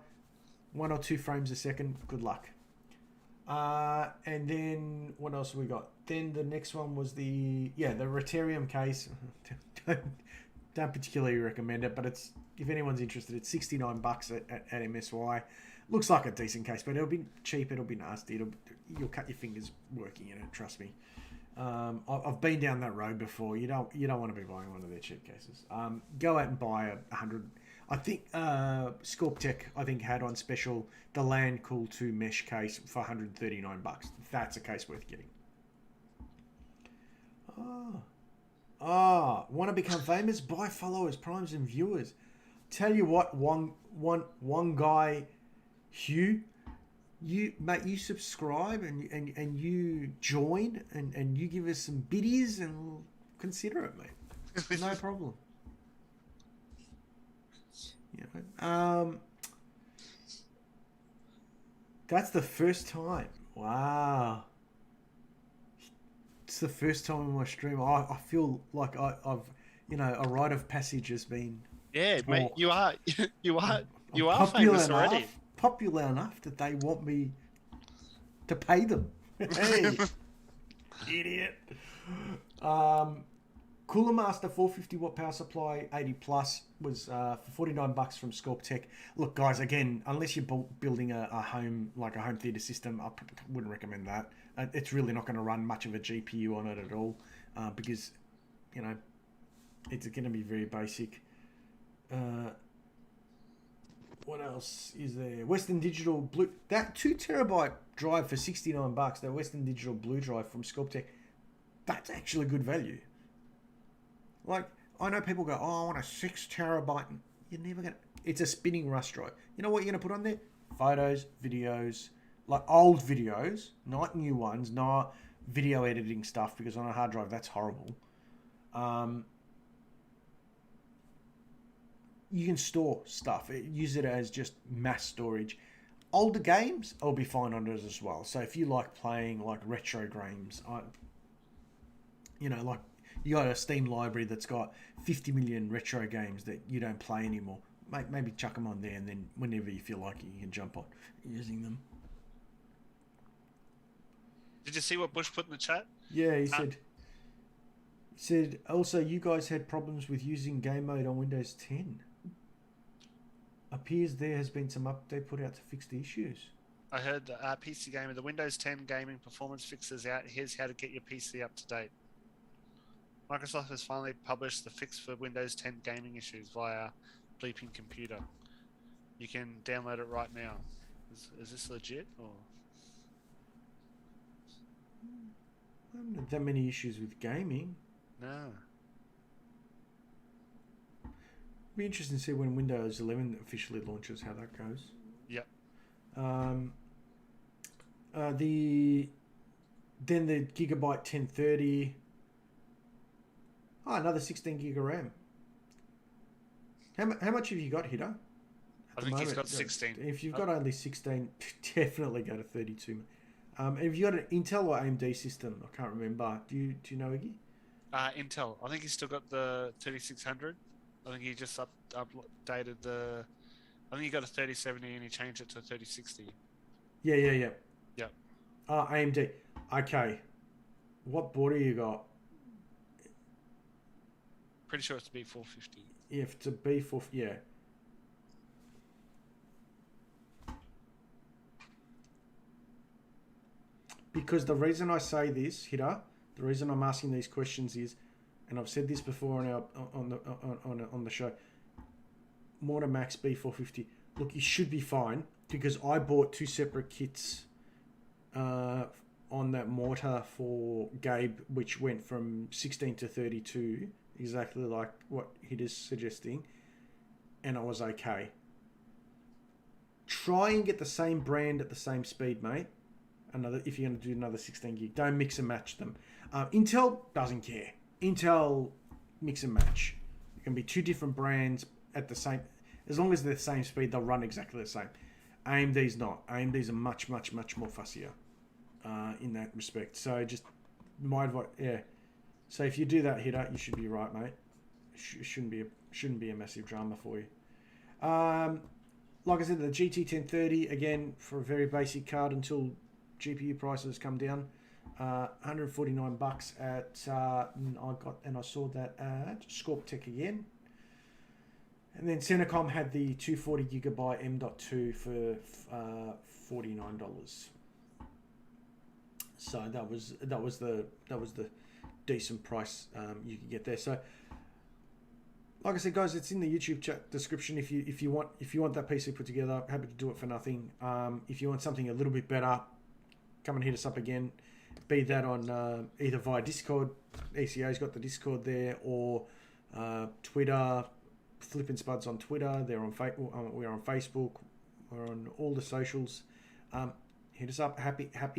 1 or 2 frames a second. Good luck. And then what else have we got? Then the next one was the Roterium case. Don't particularly recommend it, but it's, if anyone's interested, it's $69 at MSY. Looks like a decent case, but it'll be cheap. It'll be nasty. You'll cut your fingers working in it. Trust me. I've been down that road before. You don't want to be buying one of their cheap cases. Go out and buy 100. I think Tekt, I think, had on special the LAN Cool 2 mesh case for $139. That's a case worth getting. Want to become famous? Buy followers, primes, and viewers. Tell you what, one guy, Hugh, you subscribe and you join and you give us some biddies and we'll consider it, mate. No problem. You know, that's the first time. Wow. It's the first time in my stream. I feel like I've a rite of passage has been. Yeah, talked. Mate, you are I'm famous already. Popular enough that they want me to pay them. Hey, idiot. Cooler Master 450 watt power supply 80 plus was for $49 from Tekt. Look, guys, again, unless you're building a home, like a home theater system, I wouldn't recommend that. It's really not going to run much of a GPU on it at all, because it's going to be very basic. What else is there? Western Digital Blue, that 2 terabyte drive for $69, that Western Digital Blue drive from Tekt, that's actually good value. Like, I know people go, oh, I want a 6 terabyte. You're never going to... It's a spinning rust drive. You know what you're going to put on there? Photos, videos, like old videos, not new ones, not video editing stuff, because on a hard drive, that's horrible. You can store stuff. Use it as just mass storage. Older games, I'll be fine on it as well. So if you like playing like retro games, like you got a Steam library that's got 50 million retro games that you don't play anymore, maybe chuck them on there, and then whenever you feel like it, you can jump on using them. Did you see what Bush put in the chat? Yeah, he said also you guys had problems with using game mode on Windows 10. Appears there has been some update put out to fix the issues. I heard PC Gamer, the Windows 10 gaming performance fixes out. Here's how to get your PC up to date. Microsoft has finally published the fix for Windows 10 gaming issues via Bleeping Computer. You can download it right now. Is this legit? Or? I haven't had that many issues with gaming. No. It'll be interesting to see when Windows 11 officially launches, how that goes. Yep. Then the Gigabyte 1030. Oh, another 16 gig of RAM. How much have you got, Hitter? I think he's got 16. If you've got only 16, definitely go to 32. Have you got an Intel or AMD system? I can't remember. Do you know, Iggy? Intel. I think he's still got the 3600. I think he just updated the... I think he got a 3070 and he changed it to a 3060. Yeah. Yep. AMD. Okay. What board you got? Pretty sure it's a B450. Yeah, if it's a B4... Yeah. Because the reason I say this, Hitter, the reason I'm asking these questions is, and I've said this before on the show, Mortar Max B450. Look, you should be fine, because I bought 2 separate kits on that mortar for Gabe, which went from 16 to 32, exactly like what Hitter's suggesting, and I was okay. Try and get the same brand at the same speed, mate. If you're going to do another 16 gig, don't mix and match them. Intel doesn't care. Intel mix and match. It can be 2 different brands at the same, as long as they're the same speed, they'll run exactly the same. AMD's not. AMD's are much more fussier in that respect. So just my advice, yeah. So if you do that, Hitter, you should be right, mate. Shouldn't be a massive drama for you. Like I said, the GT 1030 again for a very basic card until GPU prices come down. $149 at I saw that at Tekt again. And then Centacom had the 240 gigabyte M.2 for $49. So that was the decent price you could get there. So like I said, guys, it's in the YouTube chat description. If you want that PC put together, happy to do it for nothing. If you want something a little bit better, come and hit us up again. Be that on either via Discord, ECA's got the Discord there, or Twitter, Flippin' Spuds on Twitter. They're on we're on Facebook. We're on all the socials. Hit us up. Happy to have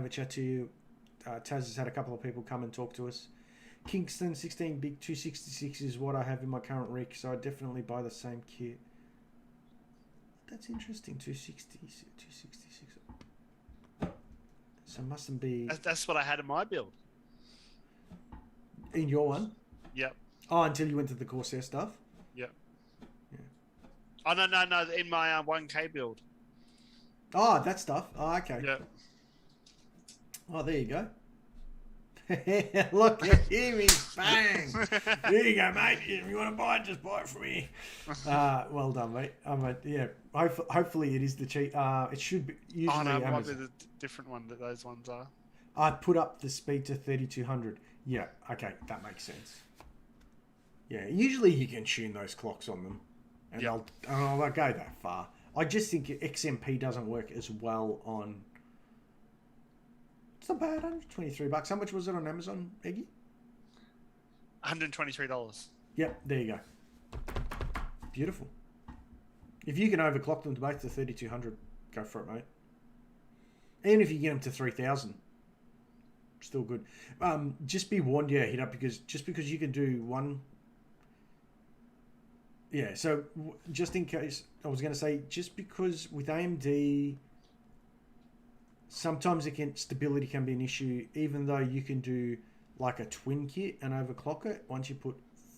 a chat to you. Taz has had a couple of people come and talk to us. Kingston 16 big 266 is what I have in my current rig, so I definitely buy the same kit. That's interesting. 266. So mustn't be. That's what I had in my build. In your one? Yep. Oh, until you went to the Corsair stuff? Yep. Yeah. Oh, no. In my 1K build. Oh, that stuff. Oh, okay. Yep. Oh, there you go. Look at him, bang! There you go, mate. If you want to buy it, just buy it from me. Well done, mate. Yeah. Hopefully, it is the cheap. It should be. Usually oh no, it Amazon. might be the different one that those ones are. I put up the speed to 3200. Yeah. Okay, that makes sense. Yeah. Usually, you can tune those clocks on them, and they'll go that far. I just think XMP doesn't work as well on. It's not bad, $123. How much was it on Amazon, Eggy? $123. Yep, there you go. Beautiful. If you can overclock them to both to 3200, go for it, mate. Even if you get them to 3000, still good. Just be warned, yeah, hit up, because you can do one. Yeah, so just in case, I was going to say, just because with AMD, sometimes stability can be an issue, even though you can do like a twin kit and overclock it. Once you put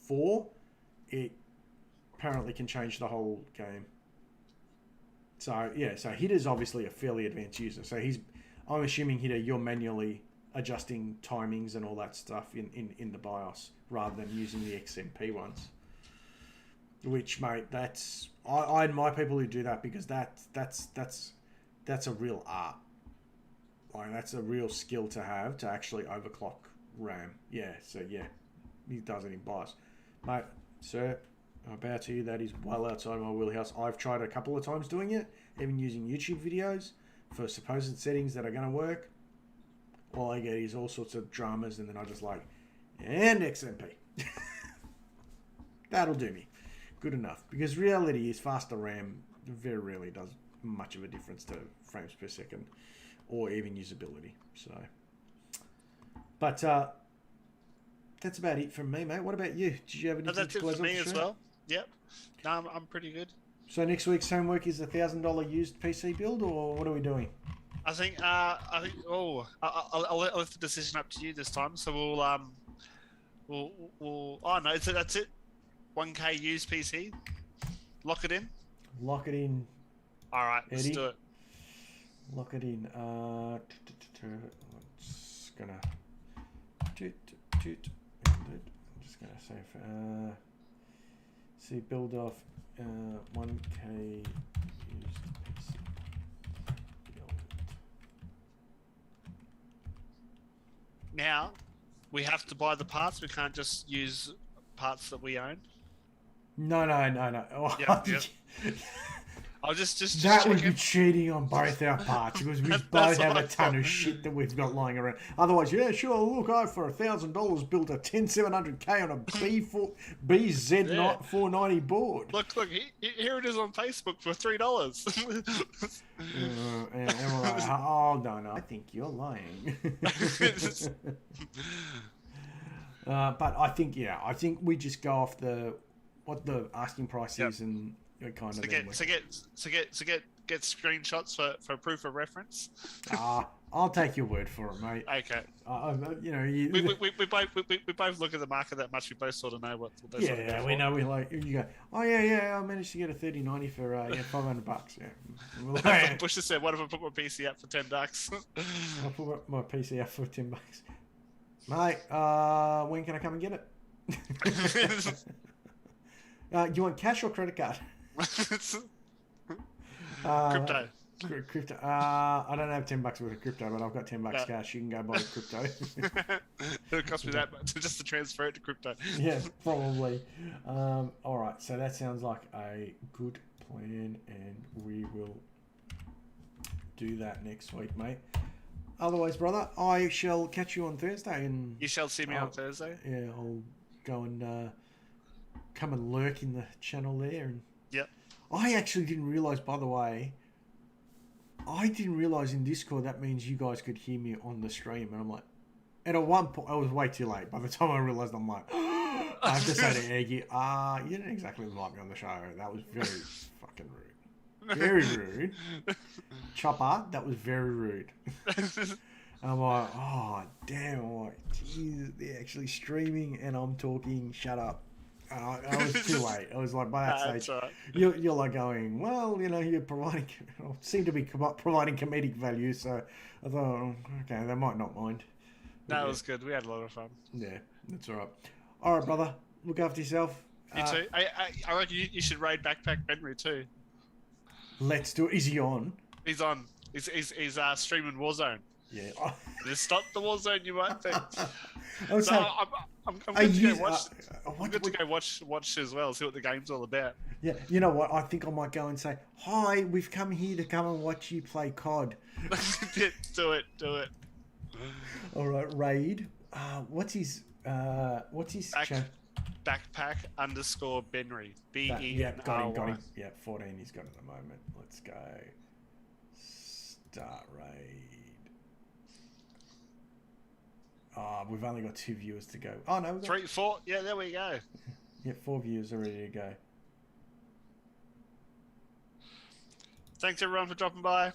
4, it apparently can change the whole game. So yeah, so Hitter's obviously a fairly advanced user. So I'm assuming Hitter, you're manually adjusting timings and all that stuff in the BIOS rather than using the XMP ones. Which, mate, I admire people who do that, because that's a real art. Like, that's a real skill to have, to actually overclock RAM. Yeah, so yeah, he does it in BIOS. Mate, sir, I bow to you, that is well outside my wheelhouse. I've tried a couple of times doing it, even using YouTube videos for supposed settings that are going to work. All I get is all sorts of dramas, and then I just like, and XMP. That'll do me. Good enough. Because reality is faster RAM very rarely does much of a difference to frames per second or even usability. So, but that's about it from me, mate. What about you? Did you have anything? That's it for me as well. Yep. No, I'm pretty good. So next week's homework is $1,000 used PC build, or what are we doing? I think. Oh, I'll let the decision up to you this time. So we'll. Oh no, so that's it. 1K used PC. Lock it in. Lock it in. All right, let's Eddie. do it. Lock it in. Just gonna. I'm just gonna save. See, build off 1K used PC build. Now, we have to buy the parts. We can't just use parts that we own. No. Oh, Yep. I'll just that would be checking. cheating on both our parts, because we both have a ton of shit that we've got lying around. Otherwise, yeah, sure, look, I for $1,000 built a 10700K on a BZ 490 board. Look, here it is on Facebook for $3. And we're like, oh no, I think you're lying. But I think we just go off what the asking price is, and kind of get screenshots for proof of reference. I'll take your word for it, mate. Okay. We both look at the market that much. We both sort of know what those. Yeah, we know. We like, you go, oh yeah. I managed to get a 3090 for $500. Yeah. Bush just said, "What if I put my PC up for $10?" I'll put my PC up for $10, mate. When can I come and get it? Do you want cash or credit card? Crypto. Crypto. I don't have $10 worth of crypto, but I've got $10 cash. You can go buy the crypto. It'll cost me that much just to transfer it to crypto. Yeah, probably. All right, so that sounds like a good plan, and we will do that next week, mate. Otherwise, brother, I shall catch you on Thursday, and you shall see me on Thursday. Yeah, I'll go and come and lurk in the channel there. And yep. I actually didn't realise, by the way. I didn't realise in Discord that means you guys could hear me on the stream, and I'm like, and at one point I was way too late. By the time I realised, I'm like, I have to say to Eggy, you didn't exactly invite me on the show. That was very fucking rude. Very rude. Chopper, that was very rude. I'm like, oh damn! I'm like, Jesus, they're actually streaming and I'm talking. Shut up. I was too late. I was like, by that stage, right. You're like going, well, you're providing, seem to be providing comedic value. So I thought, okay, they might not mind. That was good. We had a lot of fun. Yeah, that's all right. All right, brother. Look after yourself. You too. I reckon you should raid Backpack Benry too. Let's do it. Is he on? He's on. He's streaming Warzone. Yeah. Just stop the Warzone, you might think. I'm good to go watch. I'm good to go watch as well. See what the game's all about. Yeah, you know what? I think I might go and say, "Hi, we've come here to come and watch you play COD." Do it. All right, Raid. What's his channel? Backpack _Benry. Yeah, got him, got BENRY. him. Yeah, 14 he's got at the moment. Let's go. Start Raid. We've only got 2 viewers to go. Oh, no. 3, 4. Yeah, there we go. Yeah, 4 viewers are ready to go. Thanks, everyone, for dropping by.